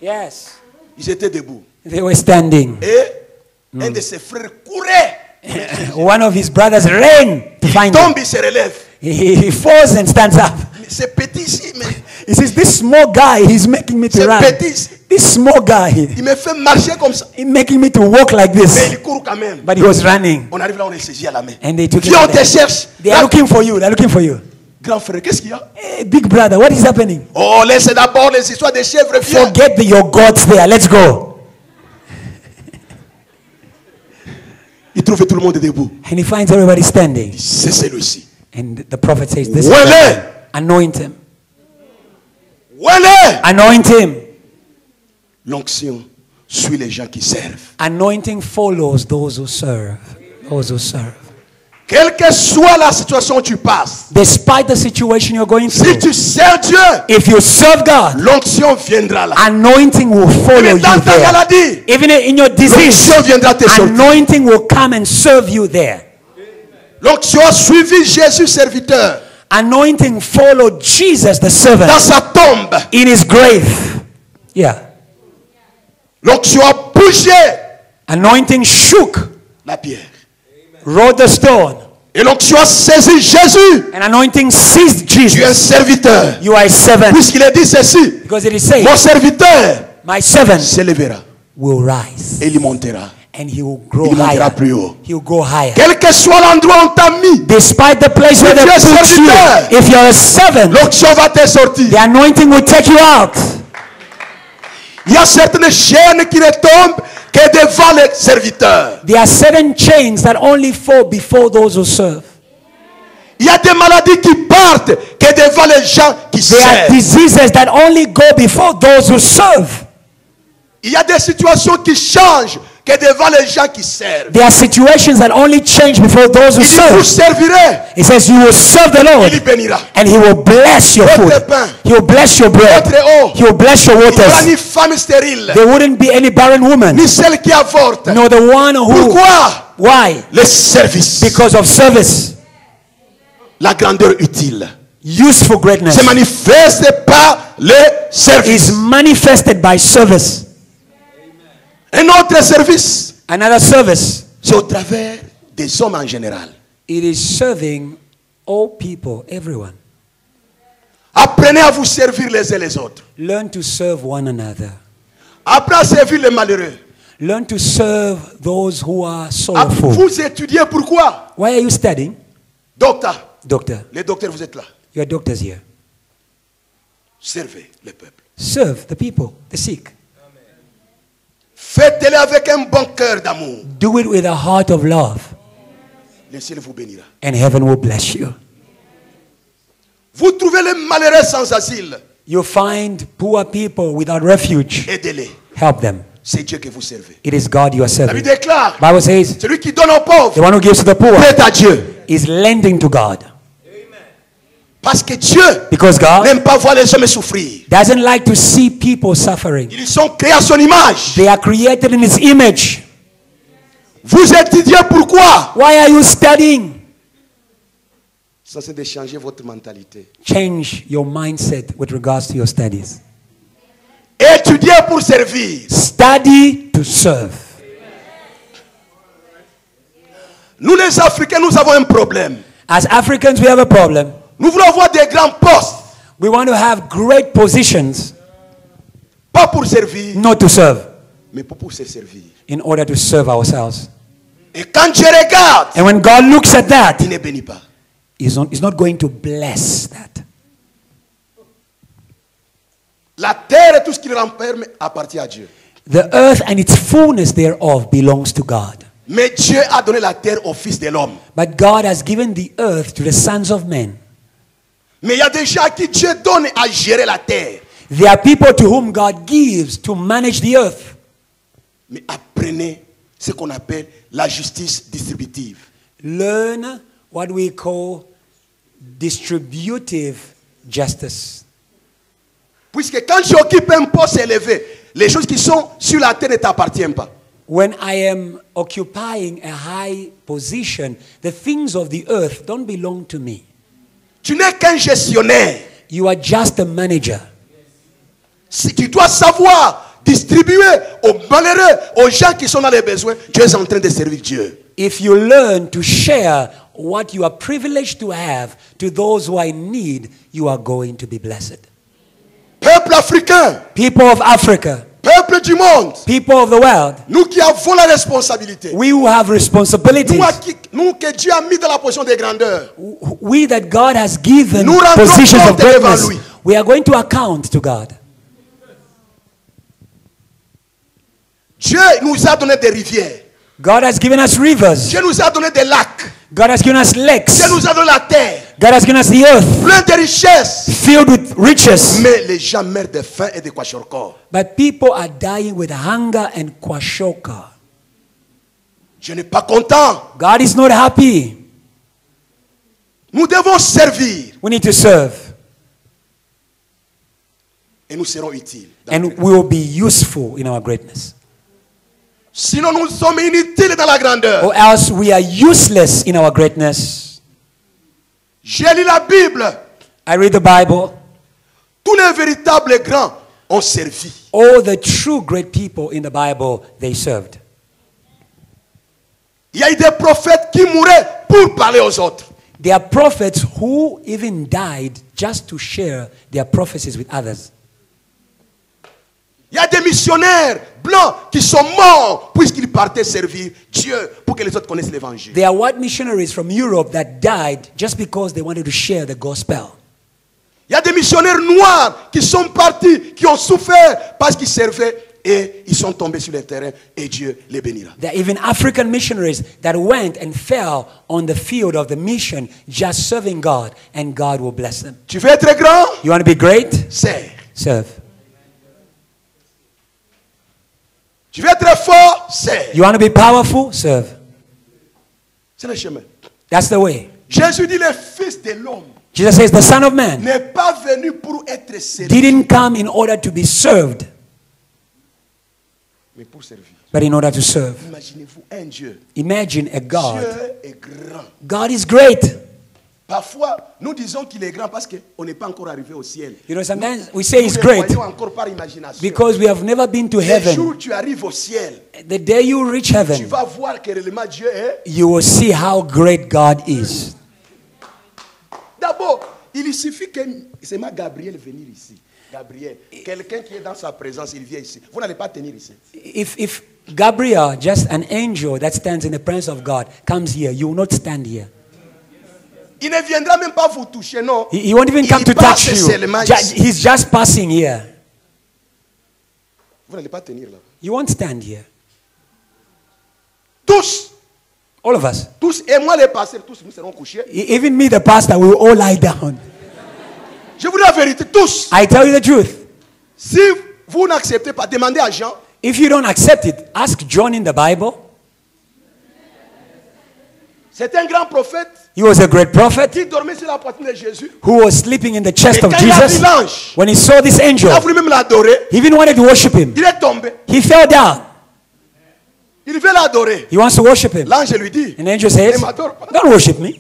Speaker 2: Yes.
Speaker 4: Ils étaient debout.
Speaker 2: They were standing.
Speaker 4: Et un de ses frères courait.
Speaker 2: One of his brothers ran to
Speaker 4: Il
Speaker 2: find him.
Speaker 4: tombe, il se relève.
Speaker 2: He falls and stands up.
Speaker 4: Mais c'est petit ici, mais
Speaker 2: He says, this small guy, he's making me to
Speaker 4: c'est
Speaker 2: run.
Speaker 4: petit ici.
Speaker 2: This small guy,
Speaker 4: Il me fait marcher comme ça.
Speaker 2: he's making me to walk like
Speaker 4: Mais
Speaker 2: this.
Speaker 4: il court quand même.
Speaker 2: But he was running.
Speaker 4: On arrive là, on est saisi à la main.
Speaker 2: And they took him.
Speaker 4: Viens, on te
Speaker 2: there.
Speaker 4: cherche.
Speaker 2: They are looking for you. They're looking for you.
Speaker 4: Grand frère, qu'est-ce qu'il y a?
Speaker 2: Hey, big brother, what is happening?
Speaker 4: Oh, laisse d'abord les histoires des chèvres. Viens.
Speaker 2: Forget your gods there. Let's go.
Speaker 4: Il trouve tout le monde debout.
Speaker 2: And he finds everybody standing.
Speaker 4: C'est celui-ci.
Speaker 2: And the prophet says, this is
Speaker 4: Wele.
Speaker 2: the man. Anoint him.
Speaker 4: Voilà.
Speaker 2: Anoint him.
Speaker 4: L'onction suit les gens qui servent.
Speaker 2: Anointing follows those who serve. Those who serve.
Speaker 4: Quelle que soit la situation où tu passes,
Speaker 2: Despite the situation you're going
Speaker 4: si
Speaker 2: through,
Speaker 4: tu sers Dieu,
Speaker 2: if you serve God,
Speaker 4: l'onction viendra là.
Speaker 2: anointing will follow
Speaker 4: Mais
Speaker 2: you
Speaker 4: dans ta
Speaker 2: there.
Speaker 4: maladie,
Speaker 2: Even in your disease,
Speaker 4: l'onction viendra te sortir.
Speaker 2: anointing will come and serve you there.
Speaker 4: L'onction a suivi Jésus serviteur
Speaker 2: Anointing followed Jesus the
Speaker 4: dans
Speaker 2: servant
Speaker 4: sa tombe.
Speaker 2: in his grave. Yeah.
Speaker 4: L'onction a bougé
Speaker 2: Anointing shook
Speaker 4: la pierre.
Speaker 2: rolled the stone.
Speaker 4: Et l'onction a saisi Jésus.
Speaker 2: And anointing seized
Speaker 4: Tu es un
Speaker 2: Jesus.
Speaker 4: serviteur.
Speaker 2: You are a servant.
Speaker 4: Puisqu'il a dit ceci.
Speaker 2: Because it is said,
Speaker 4: Mon serviteur
Speaker 2: my servant
Speaker 4: s'élèvera
Speaker 2: will rise.
Speaker 4: et il montera.
Speaker 2: And he will grow
Speaker 4: Il montera
Speaker 2: higher.
Speaker 4: plus haut.
Speaker 2: He will go higher.
Speaker 4: Quel que soit l'endroit où on t'a mis,
Speaker 2: Despite the place where
Speaker 4: Si
Speaker 2: they
Speaker 4: tu es
Speaker 2: put you,
Speaker 4: serviteur,
Speaker 2: if you're a servant,
Speaker 4: l'onction va te sortir.
Speaker 2: the anointing will take you out.
Speaker 4: Il y a certaines chaînes qui ne tombent que devant les serviteurs.
Speaker 2: There are certain chains that only fall before those who serve.
Speaker 4: Il y a des maladies qui partent que devant les gens qui
Speaker 2: There are
Speaker 4: servent.
Speaker 2: diseases that only go before those who serve.
Speaker 4: Il y a des situations qui changent que devant les gens qui servent.
Speaker 2: There are situations that only change before those who
Speaker 4: Il dit, vous
Speaker 2: serve.
Speaker 4: servirez,
Speaker 2: It says you will serve the Lord
Speaker 4: il y bénira.
Speaker 2: and he will bless your food.
Speaker 4: Votre pain,
Speaker 2: He will bless your bread.
Speaker 4: votre eau.
Speaker 2: He will bless your
Speaker 4: Il n'y aura
Speaker 2: waters.
Speaker 4: ni femme stérile,
Speaker 2: There wouldn't be any barren woman,
Speaker 4: ni celle qui avorte.
Speaker 2: nor the one who.
Speaker 4: Pourquoi?
Speaker 2: Why?
Speaker 4: Le service,
Speaker 2: Because of service.
Speaker 4: la grandeur utile,
Speaker 2: Useful greatness
Speaker 4: se manifeste par le
Speaker 2: is
Speaker 4: service.
Speaker 2: manifested by service.
Speaker 4: Un autre service,
Speaker 2: Another service,
Speaker 4: c'est au travers des hommes en général.
Speaker 2: it is serving all people, everyone.
Speaker 4: Apprenez à vous servir les uns les autres.
Speaker 2: Learn to serve one another.
Speaker 4: Apprenez à servir les malheureux.
Speaker 2: Learn to serve those who are sorrowful.
Speaker 4: Vous étudiez pourquoi?
Speaker 2: Why are you studying?
Speaker 4: Docteur,
Speaker 2: Doctor,
Speaker 4: les docteurs, vous êtes là.
Speaker 2: you are doctors here.
Speaker 4: Servez le peuple.
Speaker 2: Serve the people, the sick.
Speaker 4: Faites-le avec un bon cœur d'amour.
Speaker 2: Do it with a heart of love,
Speaker 4: Le ciel vous bénira.
Speaker 2: and heaven will bless you.
Speaker 4: Vous trouvez les malheureux sans asile.
Speaker 2: You find poor people without refuge.
Speaker 4: Aidez-les.
Speaker 2: Help them.
Speaker 4: C'est Dieu que vous servez.
Speaker 2: It is God you are
Speaker 4: La Bible
Speaker 2: serving.
Speaker 4: déclare,
Speaker 2: Bible says
Speaker 4: celui qui donne aux pauvres,
Speaker 2: the one who gives to the poor
Speaker 4: prête à Dieu.
Speaker 2: is lending to God.
Speaker 4: Parce que Dieu
Speaker 2: Because God
Speaker 4: n'aime pas voir les hommes souffrir.
Speaker 2: doesn't like to see people suffering.
Speaker 4: Ils sont créés à son image.
Speaker 2: They are created in His image.
Speaker 4: Vous étudiez pourquoi?
Speaker 2: Why are you studying?
Speaker 4: Ça, c'est de changer votre mentalité.
Speaker 2: Change your mindset with regards to your studies.
Speaker 4: Étudiez pour servir.
Speaker 2: Study to serve.
Speaker 4: Nous, les Africains, nous avons un problème.
Speaker 2: As Africans, we have a problem.
Speaker 4: Nous voulons avoir des grands postes,
Speaker 2: We want to have great positions,
Speaker 4: pas pour servir,
Speaker 2: not to serve,
Speaker 4: mais pour se servir.
Speaker 2: in order to serve ourselves.
Speaker 4: Et quand Dieu regarde,
Speaker 2: And when God looks at that,
Speaker 4: il ne bénit pas.
Speaker 2: He's not going to bless that.
Speaker 4: La terre et tout ce qui renferme appartient à Dieu.
Speaker 2: The earth and its fullness thereof belongs to God.
Speaker 4: Mais Dieu a donné la terre au Fils de l'homme.
Speaker 2: But God has given the earth to the sons of men.
Speaker 4: Mais il y a des gens à qui Dieu donne à gérer la terre.
Speaker 2: There are people to whom God gives to manage the earth.
Speaker 4: Mais apprenez ce qu'on appelle la justice distributive.
Speaker 2: Learn what we call distributive justice.
Speaker 4: Puisque quand tu occupes un poste élevé, les choses qui sont sur la terre ne t'appartiennent pas.
Speaker 2: When I am occupying a high position, the things of the earth don't belong to me.
Speaker 4: Tu n'es qu'un gestionnaire.
Speaker 2: You are just a manager.
Speaker 4: Si tu dois savoir distribuer aux malheureux, aux gens qui sont dans les besoins, tu es en train de servir Dieu.
Speaker 2: If you learn to share what you are privileged to have to those who are in need, you are going to be blessed.
Speaker 4: Peuple africain,
Speaker 2: People of Africa,
Speaker 4: peuple du monde,
Speaker 2: people of the world,
Speaker 4: nous qui avons la responsabilité,
Speaker 2: we who have responsibilities,
Speaker 4: nous que Dieu a mis dans la position de grandeur,
Speaker 2: we that God has given
Speaker 4: Nous rendons
Speaker 2: positions of
Speaker 4: compte devant
Speaker 2: greatness,
Speaker 4: lui.
Speaker 2: we are going to account to God.
Speaker 4: Dieu nous a donné des rivières,
Speaker 2: God has given us rivers.
Speaker 4: Dieu nous a donné des lacs,
Speaker 2: God has given us lakes.
Speaker 4: Dieu nous a donné la terre,
Speaker 2: God has given us the earth
Speaker 4: plein de richesses.
Speaker 2: filled with riches.
Speaker 4: Mais les gens meurent de faim et de kwashiorkor.
Speaker 2: But people are dying with hunger and kwashoka.
Speaker 4: Je n'ai pas content.
Speaker 2: God is not happy.
Speaker 4: Nous devons servir
Speaker 2: We need to serve.
Speaker 4: et nous serons utiles.
Speaker 2: And we will be useful in our greatness.
Speaker 4: Sinon, nous sommes inutiles dans la grandeur.
Speaker 2: Or else we are useless in our greatness.
Speaker 4: J'ai lu la Bible.
Speaker 2: I read the Bible.
Speaker 4: Tous les véritables grands ont servi.
Speaker 2: All the true great people in the Bible, they served.
Speaker 4: Il y a eu des prophètes qui mouraient pour parler aux autres.
Speaker 2: There are prophets who even died just to share their prophecies with others.
Speaker 4: Il y a des missionnaires blancs qui sont morts puisqu'ils partaient servir Dieu pour que les autres connaissent l'évangile.
Speaker 2: There are white missionaries from Europe that died just because they wanted to share the gospel.
Speaker 4: Il y a des missionnaires noirs qui sont partis, qui ont souffert parce qu'ils servaient et ils sont tombés sur le terrain et Dieu les bénira.
Speaker 2: There are even African missionaries that went and fell on the field of the mission just serving God, and God will bless them.
Speaker 4: Tu veux être grand?
Speaker 2: You want to be great?
Speaker 4: Sers.
Speaker 2: Serve.
Speaker 4: Tu veux être fort? Sers.
Speaker 2: You want to be powerful? Serve.
Speaker 4: C'est le chemin.
Speaker 2: That's the way.
Speaker 4: Jésus dit le Fils de l'homme
Speaker 2: Jesus says the Son of Man
Speaker 4: n'est pas venu pour être servi,
Speaker 2: didn't come in order to be served,
Speaker 4: mais pour servir.
Speaker 2: but in order to serve.
Speaker 4: Imaginez-vous un Dieu.
Speaker 2: Imagine a God.
Speaker 4: Dieu est grand.
Speaker 2: God is great.
Speaker 4: Parfois, nous disons qu'il est grand parce qu'on n'est pas encore arrivé au ciel.
Speaker 2: You know, sometimes we say he's
Speaker 4: Nous le
Speaker 2: great
Speaker 4: voyons encore par imagination.
Speaker 2: because we have never been to
Speaker 4: Le
Speaker 2: heaven.
Speaker 4: jour où tu arrives au ciel,
Speaker 2: The day you reach
Speaker 4: tu
Speaker 2: heaven,
Speaker 4: vas voir que réellement Dieu est.
Speaker 2: you will see how great God is.
Speaker 4: D'abord, il suffit que c'est ma Gabriel venir ici. Gabriel, quelqu'un qui est dans sa présence, il vient ici. Vous n'allez pas tenir ici.
Speaker 2: If Gabriel, just an angel that stands in the presence of God, comes here, you will not stand here.
Speaker 4: Il ne viendra même pas vous toucher, non.
Speaker 2: He won't even come
Speaker 4: Il
Speaker 2: to
Speaker 4: passe
Speaker 2: touch you.
Speaker 4: seulement ici.
Speaker 2: He's just passing here.
Speaker 4: Vous n'allez pas tenir là.
Speaker 2: You won't stand here.
Speaker 4: Tous,
Speaker 2: All of us.
Speaker 4: tous, et moi les pasteurs, tous nous serons couchés.
Speaker 2: Even me, the pastor, we will all lie down.
Speaker 4: Je vous dis la vérité, tous.
Speaker 2: I tell you the truth.
Speaker 4: Si vous n'acceptez pas, demandez à Jean.
Speaker 2: If you don't accept it, ask John in the Bible.
Speaker 4: C'est un grand prophète
Speaker 2: He was a great prophet
Speaker 4: qui dormait sur la poitrine de Jésus.
Speaker 2: who was sleeping in the chest
Speaker 4: Et
Speaker 2: of
Speaker 4: quand il a vu
Speaker 2: Jesus.
Speaker 4: l'ange,
Speaker 2: When he saw this
Speaker 4: il a
Speaker 2: angel,
Speaker 4: voulu même l'adorer.
Speaker 2: he even wanted to worship him.
Speaker 4: Il est tombé.
Speaker 2: He fell down.
Speaker 4: Il veut l'adorer.
Speaker 2: He wants to worship him.
Speaker 4: L'ange lui dit,
Speaker 2: And the angel says,
Speaker 4: ne m'adore pas.
Speaker 2: don't worship me.
Speaker 4: Je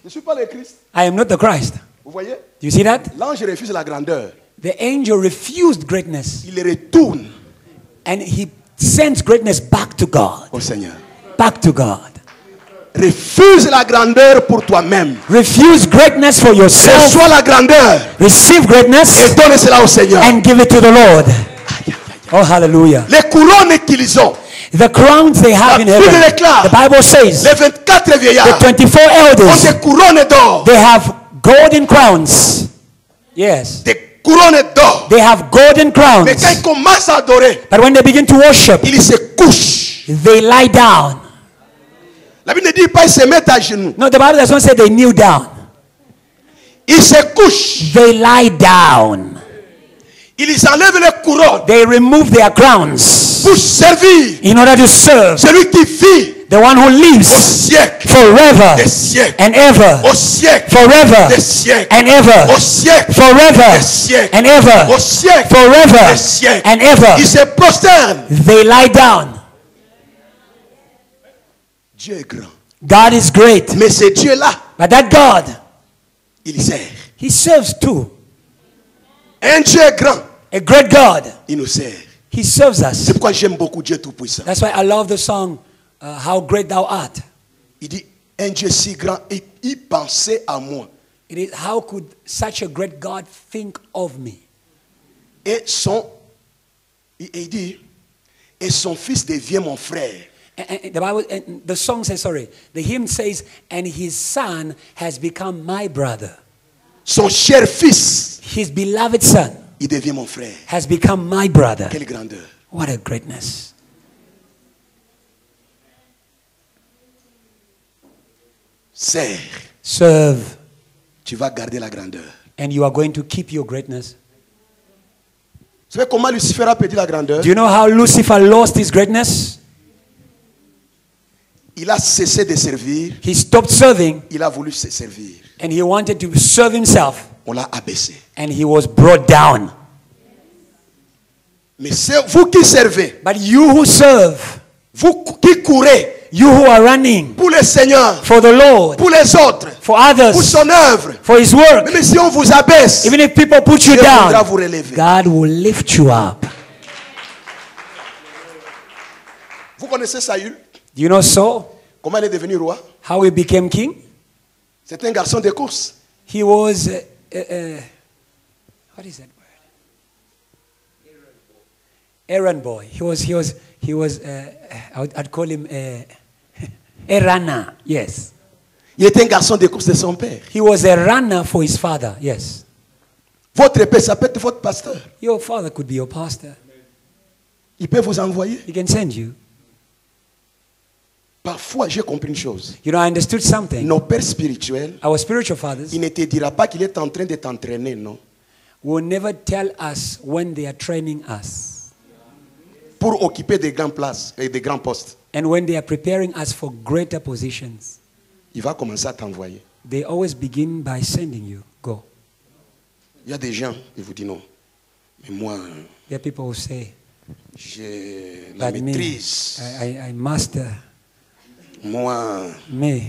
Speaker 4: ne suis pas le Christ.
Speaker 2: I am not the Christ.
Speaker 4: Vous voyez?
Speaker 2: Do you see that?
Speaker 4: L'ange refuse la grandeur.
Speaker 2: The angel refused greatness.
Speaker 4: Il retourne
Speaker 2: And he sends greatness back to God.
Speaker 4: au Seigneur.
Speaker 2: Back to God.
Speaker 4: Refuse la grandeur pour toi-même.
Speaker 2: Refuse greatness for yourself.
Speaker 4: Reçois la grandeur
Speaker 2: Receive
Speaker 4: et
Speaker 2: greatness
Speaker 4: donne cela au Seigneur.
Speaker 2: and give it to the Lord. Oh, hallelujah.
Speaker 4: Les couronnes qu'ils ont,
Speaker 2: The crowns they have in
Speaker 4: La Bible
Speaker 2: heaven.
Speaker 4: déclare,
Speaker 2: The Bible says
Speaker 4: les 24 vieillards
Speaker 2: the 24
Speaker 4: ont
Speaker 2: elders,
Speaker 4: des couronnes d'or.
Speaker 2: they have golden crowns. Yes.
Speaker 4: Des couronnes d'or.
Speaker 2: They have golden
Speaker 4: Mais
Speaker 2: crowns.
Speaker 4: quand ils commencent à adorer,
Speaker 2: But when they begin to worship,
Speaker 4: ils se couchent.
Speaker 2: they lie down.
Speaker 4: La Bible ne dit pas ils se mettent à genoux.
Speaker 2: No, the Bible does not say they kneel down.
Speaker 4: Ils se couchent.
Speaker 2: They lie down.
Speaker 4: Ils enlèvent les couronnes
Speaker 2: They remove their crowns
Speaker 4: pour servir
Speaker 2: in order to serve
Speaker 4: celui qui vit
Speaker 2: the one who
Speaker 4: au
Speaker 2: lives
Speaker 4: siècle
Speaker 2: forever
Speaker 4: des siècles.
Speaker 2: and ever.
Speaker 4: Au siècle
Speaker 2: Forever
Speaker 4: des siècles.
Speaker 2: and ever.
Speaker 4: Au siècle
Speaker 2: Forever
Speaker 4: des siècles.
Speaker 2: and ever.
Speaker 4: Au siècle
Speaker 2: Forever
Speaker 4: des siècles.
Speaker 2: and ever.
Speaker 4: Ils se prosternent.
Speaker 2: They lie down.
Speaker 4: Dieu est grand.
Speaker 2: God is great.
Speaker 4: Mais ce Dieu-là,
Speaker 2: But that God,
Speaker 4: il sert.
Speaker 2: He serves too.
Speaker 4: Un Dieu grand,
Speaker 2: A great God.
Speaker 4: il nous sert.
Speaker 2: He serves us.
Speaker 4: C'est pourquoi j'aime beaucoup Dieu Tout-Puissant.
Speaker 2: That's why I love the song, How Great Thou Art.
Speaker 4: Il dit, un Dieu si grand, et il pensait à moi.
Speaker 2: It is, how could such a great God think of me?
Speaker 4: Et il dit, et son fils devient mon frère.
Speaker 2: And the Bible, and the song says, sorry, the hymn says, and his son has become my brother.
Speaker 4: Son cher fils,
Speaker 2: His beloved son
Speaker 4: il devient mon frère.
Speaker 2: has become my brother.
Speaker 4: Quelle grandeur.
Speaker 2: What a greatness.
Speaker 4: Sers,
Speaker 2: Serve,
Speaker 4: tu vas garder la grandeur.
Speaker 2: and you are going to keep your greatness.
Speaker 4: Vous savez comment Lucifer a perdu la grandeur?
Speaker 2: Do you know how Lucifer lost his greatness?
Speaker 4: Il a cessé de servir,
Speaker 2: He stopped serving
Speaker 4: il a voulu se servir.
Speaker 2: and he wanted to serve himself,
Speaker 4: On l'a abaissé.
Speaker 2: and he was brought down.
Speaker 4: Mais c'est vous qui servez,
Speaker 2: But you who serve,
Speaker 4: vous qui courez
Speaker 2: you who are running
Speaker 4: pour le Seigneur,
Speaker 2: for the Lord,
Speaker 4: pour les autres,
Speaker 2: for
Speaker 4: pour
Speaker 2: others,
Speaker 4: son œuvre,
Speaker 2: for his work,
Speaker 4: même si on vous abaisse,
Speaker 2: even if people put you
Speaker 4: Dieu voudra
Speaker 2: down,
Speaker 4: vous relever.
Speaker 2: God will lift you up.
Speaker 4: Vous connaissez Saül?
Speaker 2: Do you know Saul?
Speaker 4: Comment il est devenu roi?
Speaker 2: How he became king?
Speaker 4: C'est un garçon de course.
Speaker 2: He was, what is that word? Errand boy. He was, I'd call him a runner, yes.
Speaker 4: Il était un garçon de course de son père.
Speaker 2: He was a runner for his father, yes.
Speaker 4: Votre père, ça peut être votre pasteur.
Speaker 2: Your father could be your pastor.
Speaker 4: Il peut vous envoyer.
Speaker 2: He can send you.
Speaker 4: Parfois, j'ai compris une chose.
Speaker 2: You know, I understood something.
Speaker 4: Nos pères spirituels,
Speaker 2: Our spiritual fathers
Speaker 4: il ne te dira pas qu'il est en train de t'entraîner, non.
Speaker 2: will never tell us when they are training us
Speaker 4: Pour occuper des grandes places et des grands postes.
Speaker 2: and when they are preparing us for greater positions.
Speaker 4: Il va commencer à t'envoyer.
Speaker 2: They always begin by sending you. Go.
Speaker 4: Il y a des gens qui vous disent non. Mais moi,
Speaker 2: There are people who say,
Speaker 4: j'ai la
Speaker 2: but me,
Speaker 4: maîtrise.
Speaker 2: I master.
Speaker 4: Moi,
Speaker 2: Me,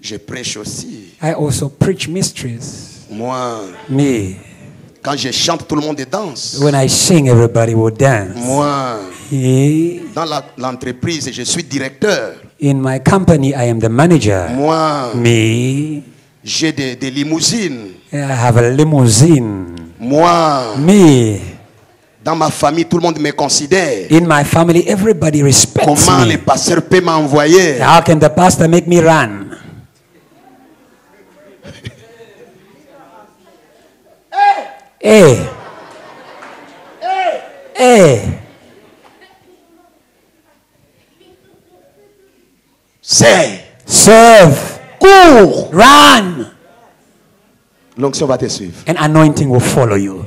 Speaker 4: je prêche aussi.
Speaker 2: I also preach mysteries.
Speaker 4: Moi,
Speaker 2: Me,
Speaker 4: quand je chante, tout le monde danse.
Speaker 2: when I sing, everybody will dance.
Speaker 4: Moi,
Speaker 2: He,
Speaker 4: dans l'entreprise, je suis directeur.
Speaker 2: in my company, I am the manager.
Speaker 4: Moi,
Speaker 2: Me,
Speaker 4: j'ai des limousines.
Speaker 2: I have a limousine.
Speaker 4: Moi,
Speaker 2: Me,
Speaker 4: dans ma famille, tout le monde me considère.
Speaker 2: in my family, everybody respects
Speaker 4: Comment
Speaker 2: me.
Speaker 4: le pasteur peut m'envoyer?
Speaker 2: How can the pastor make me run? Hey. Hey.
Speaker 4: C'est
Speaker 2: Serve.
Speaker 4: court.
Speaker 2: Run.
Speaker 4: L'onction va te suivre.
Speaker 2: An anointing will follow you.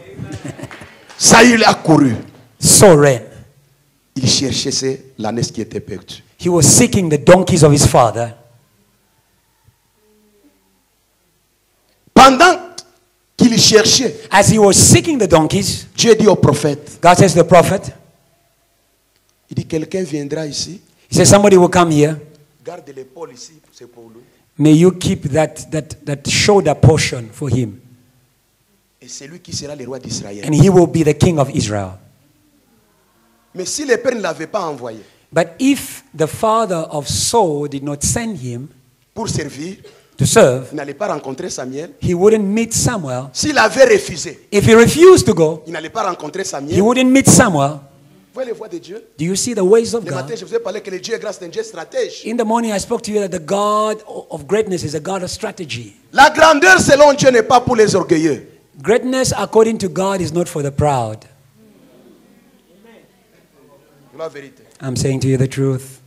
Speaker 4: Saül a couru.
Speaker 2: So ran.
Speaker 4: Il cherchait l'ânesse qui était perdue.
Speaker 2: He was seeking the donkeys of his father.
Speaker 4: Pendant qu'il cherchait,
Speaker 2: As he was seeking the donkeys,
Speaker 4: Dieu dit au prophète,
Speaker 2: God says to the prophet,
Speaker 4: il dit quelqu'un viendra ici,
Speaker 2: he says somebody will come here.
Speaker 4: garde l'épaule ici, c'est pour lui.
Speaker 2: May you keep that shoulder portion for him.
Speaker 4: Et c'est lui qui sera le roi d'Israël.
Speaker 2: And he will be the king of Israel.
Speaker 4: Mais si le père ne l'avait pas envoyé
Speaker 2: But if the father of Saul did not send him
Speaker 4: pour servir,
Speaker 2: to serve,
Speaker 4: il n'allait pas rencontrer Samuel.
Speaker 2: he wouldn't meet Samuel.
Speaker 4: S'il avait refusé,
Speaker 2: If he refused to go,
Speaker 4: il n'allait pas rencontrer
Speaker 2: he
Speaker 4: Samuel.
Speaker 2: wouldn't meet Samuel.
Speaker 4: Vous voyez les voies de Dieu?
Speaker 2: Do you see the ways of
Speaker 4: Le matin,
Speaker 2: God?
Speaker 4: je vous ai parlé que le Dieu est grâce d'un Dieu stratège.
Speaker 2: In the morning, I spoke to you that the God of greatness is a God of strategy.
Speaker 4: La grandeur selon Dieu n'est pas pour les orgueilleux.
Speaker 2: Greatness, according to God, is not for the proud.
Speaker 4: La vérité.
Speaker 2: I'm saying to you the truth.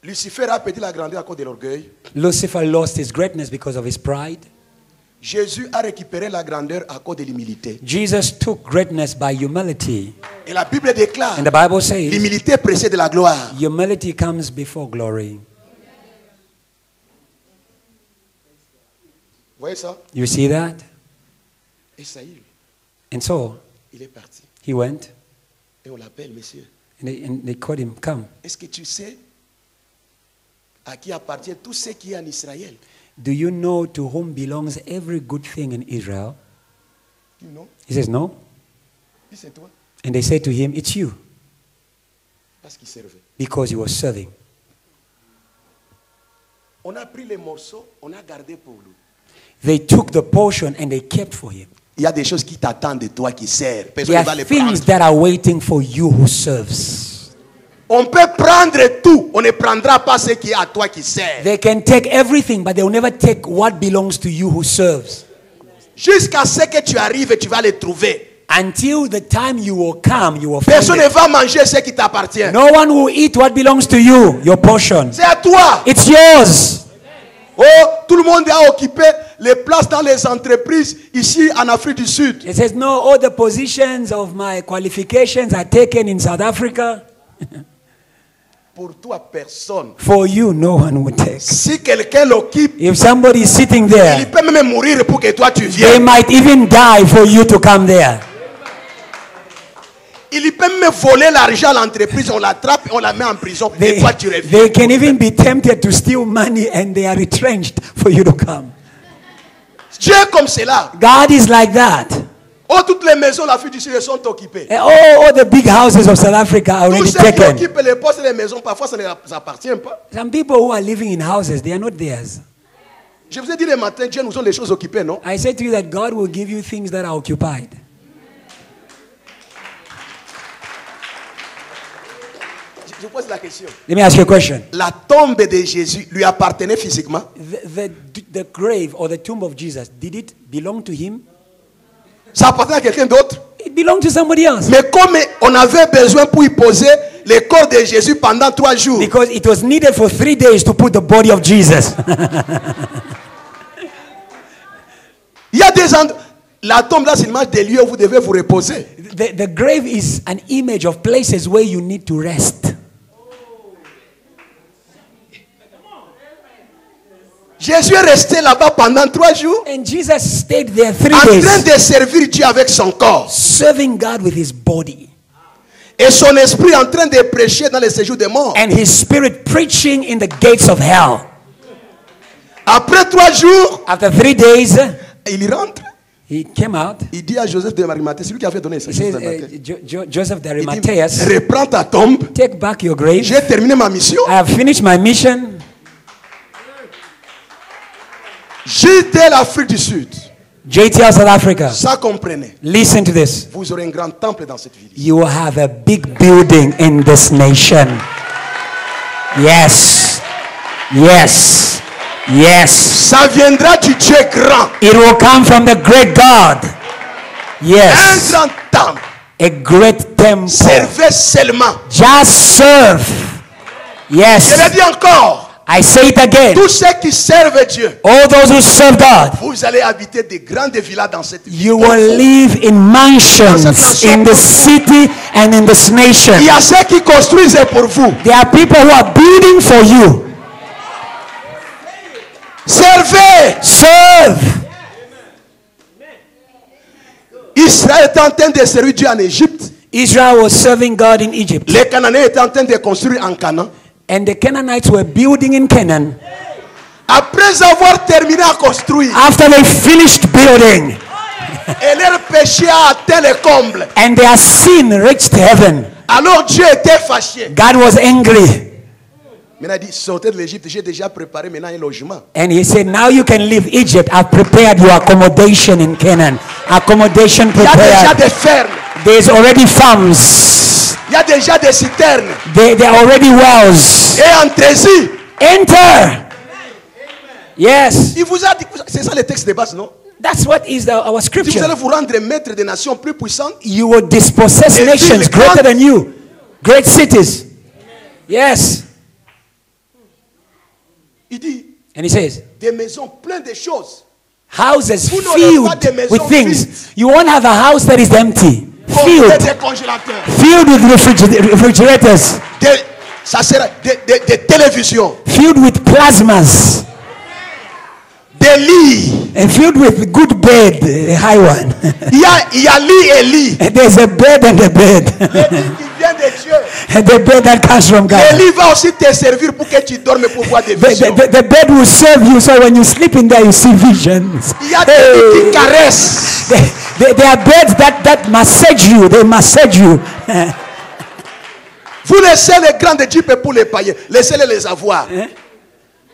Speaker 4: Lucifer a perdu la grandeur à cause de l'orgueil.
Speaker 2: Lucifer lost his greatness because of his pride.
Speaker 4: Jésus a récupéré la grandeur à cause de l'humilité.
Speaker 2: Jesus took greatness by humility.
Speaker 4: Et la Bible déclare,
Speaker 2: And the Bible says,
Speaker 4: l'humilité précède la gloire.
Speaker 2: humility comes before glory.
Speaker 4: Vous voyez ça?
Speaker 2: You see that?
Speaker 4: Et Saül,
Speaker 2: And so
Speaker 4: il est parti.
Speaker 2: he went,
Speaker 4: Et on l'appelle, monsieur.
Speaker 2: and they called him, come.
Speaker 4: Est-ce que tu sais à qui appartient tout ce qui est en Israël?
Speaker 2: Do you know to whom belongs every good thing in Israel?
Speaker 4: Non.
Speaker 2: He says, no.
Speaker 4: Puis c'est toi.
Speaker 2: And they said to him, it's you,
Speaker 4: Parce qu'il servait.
Speaker 2: because he was serving.
Speaker 4: On a pris les morceaux, on a gardé pour lui.
Speaker 2: They took the portion and they kept for him.
Speaker 4: Il y a des choses qui t'attendent de toi qui servent. Personne
Speaker 2: There
Speaker 4: ne va
Speaker 2: are
Speaker 4: les
Speaker 2: things
Speaker 4: prendre.
Speaker 2: that are waiting for you who serves.
Speaker 4: On peut prendre tout. On ne prendra pas ce qui est à toi qui sert.
Speaker 2: They can take everything, but they will never take what belongs to you who serves.
Speaker 4: Jusqu'à ce que tu arrives et tu vas les trouver.
Speaker 2: Until the time you will come, you will find
Speaker 4: Personne ne
Speaker 2: it.
Speaker 4: va manger ce qui t'appartient.
Speaker 2: No one will eat what belongs to you, your portion.
Speaker 4: C'est à toi.
Speaker 2: It's yours.
Speaker 4: Oh, tout le monde a occupé les places dans les entreprises ici en Afrique du Sud.
Speaker 2: It says, no, all the positions of my qualifications are taken in South Africa.
Speaker 4: Pour toi, personne.
Speaker 2: For you, no one will take.
Speaker 4: Si quelqu'un l'occupe,
Speaker 2: If somebody is sitting
Speaker 4: il
Speaker 2: there,
Speaker 4: peut même mourir pour que toi tu
Speaker 2: they
Speaker 4: viennes.
Speaker 2: might even die for you to come there.
Speaker 4: Il peut même voler l'argent à l'entreprise, on l'attrape et on la met en prison. Et toi tu reviens.
Speaker 2: They can even be tempted to steal money and they are retrenched for you to come.
Speaker 4: Dieu est comme cela.
Speaker 2: God is like that.
Speaker 4: Oh, toutes les maisons, l'Afrique du Sud sont occupées.
Speaker 2: All the big houses of South Africa are
Speaker 4: Tous
Speaker 2: already
Speaker 4: ceux qui
Speaker 2: taken.
Speaker 4: occupent les postes et les maisons, parfois ça ne les appartient pas.
Speaker 2: Some people who are living in houses, they are not theirs.
Speaker 4: Je vous ai dit le matin, Dieu nous donne les choses occupées, non?
Speaker 2: I said to you that God will give you things that are occupied.
Speaker 4: Je pose la question.
Speaker 2: Let me ask you a question.
Speaker 4: La tombe de Jésus lui appartenait physiquement?
Speaker 2: The grave or the tomb of Jesus, did it belong to him?
Speaker 4: Ça appartenait à quelqu'un d'autre?
Speaker 2: It belonged to somebody else.
Speaker 4: Mais comme on avait besoin pour y poser le corps de Jésus pendant 3 jours,
Speaker 2: Because it was needed for 3 days to put the body of Jesus.
Speaker 4: il y a des endroits. La tombe là, c'est une image des lieux où vous devez vous reposer.
Speaker 2: The grave is an image of places where you need to rest.
Speaker 4: Jésus est resté là-bas pendant 3 jours,
Speaker 2: And Jesus stayed there 3
Speaker 4: en train
Speaker 2: days,
Speaker 4: de servir Dieu avec son corps.
Speaker 2: serving God with his body.
Speaker 4: Et son esprit en train de prêcher dans les séjours des morts.
Speaker 2: And his spirit preaching in the gates of hell.
Speaker 4: Après 3 jours,
Speaker 2: After 3 days,
Speaker 4: il rentre.
Speaker 2: he came out.
Speaker 4: Il dit à Joseph de Arimathée, c'est lui qui avait donné ça.
Speaker 2: He says, Joseph
Speaker 4: Il dit,
Speaker 2: d'Arimatheus,
Speaker 4: reprends ta tombe.
Speaker 2: take back your grave.
Speaker 4: J'ai terminé ma mission.
Speaker 2: I have finished my mission.
Speaker 4: J'étais l'Afrique du Sud.
Speaker 2: JTL South Africa.
Speaker 4: Ça comprenez.
Speaker 2: Listen to this.
Speaker 4: Vous aurez un grand temple dans cette ville.
Speaker 2: You will have a big building in this nation. Yes. Yes. Yes.
Speaker 4: Ça viendra du Dieu grand.
Speaker 2: It will come from the great God.
Speaker 4: Un
Speaker 2: Yes.
Speaker 4: grand temple.
Speaker 2: A great temple.
Speaker 4: Servez seulement.
Speaker 2: Just serve.
Speaker 4: Je
Speaker 2: Yes.
Speaker 4: le dis encore.
Speaker 2: I say it again.
Speaker 4: Tous ceux qui servent Dieu,
Speaker 2: All those who serve God,
Speaker 4: vous allez habiter des grandes villas dans cette ville.
Speaker 2: you will live in mansions in the city and in this nation.
Speaker 4: Il y a ceux qui construisent pour vous.
Speaker 2: There are people who are building for you.
Speaker 4: Servez.
Speaker 2: Serve.
Speaker 4: Israël est en train de servir Dieu en Égypte.
Speaker 2: Israel was serving God in Egypt.
Speaker 4: Les Cananéens étaient en train de construire en Canaan.
Speaker 2: And the Canaanites were building in Canaan.
Speaker 4: Après avoir terminé à construire,
Speaker 2: After they finished building,
Speaker 4: et leur péché a atteint le comble.
Speaker 2: and their sin reached heaven,
Speaker 4: Alors Dieu était fâché.
Speaker 2: God was angry.
Speaker 4: Maintenant il dit, sortez de l'Égypte, j'ai déjà préparé maintenant un logement.
Speaker 2: And he said, now you can leave Egypt. I've prepared your accommodation in Canaan. Accommodation
Speaker 4: Il y a déjà
Speaker 2: prepared.
Speaker 4: des fermes,
Speaker 2: There's already farms.
Speaker 4: il y a déjà des citernes.
Speaker 2: There are already wells.
Speaker 4: Et entrez-y.
Speaker 2: Enter. Yes.
Speaker 4: Il vous a dit, c'est ça le texte de base, non?
Speaker 2: That's what is our
Speaker 4: Si vous
Speaker 2: scripture.
Speaker 4: allez vous rendre maître des nations plus puissantes,
Speaker 2: You will dispossess
Speaker 4: Des
Speaker 2: nations
Speaker 4: villes
Speaker 2: greater
Speaker 4: grandes.
Speaker 2: than you. Great cities. Yes.
Speaker 4: il dit,
Speaker 2: And he says,
Speaker 4: des maisons pleines de choses.
Speaker 2: houses
Speaker 4: Vous n'aurez pas de
Speaker 2: filled
Speaker 4: maisons
Speaker 2: with things.
Speaker 4: vides.
Speaker 2: You won't have a house that is empty.
Speaker 4: Comptez
Speaker 2: Filled.
Speaker 4: des congélateurs.
Speaker 2: Filled with refrigerators.
Speaker 4: Ça sera des télévisions.
Speaker 2: Filled with plasmas.
Speaker 4: Des lits.
Speaker 2: And filled with good bed, a high one.
Speaker 4: Il y a lit et lit.
Speaker 2: And there's a bed and a bed.
Speaker 4: Les lits qui viennent de Dieu.
Speaker 2: And the bed that comes from
Speaker 4: Le
Speaker 2: God.
Speaker 4: lit va aussi te servir pour que tu dormes pour voir des visions.
Speaker 2: The bed will serve you so when you sleep in there you see visions.
Speaker 4: Il y a des lits qui caressent.
Speaker 2: There are beds that massage you. They massage you.
Speaker 4: Vous laissez les grands de Dieu pour les païens. Laissez-les les avoir.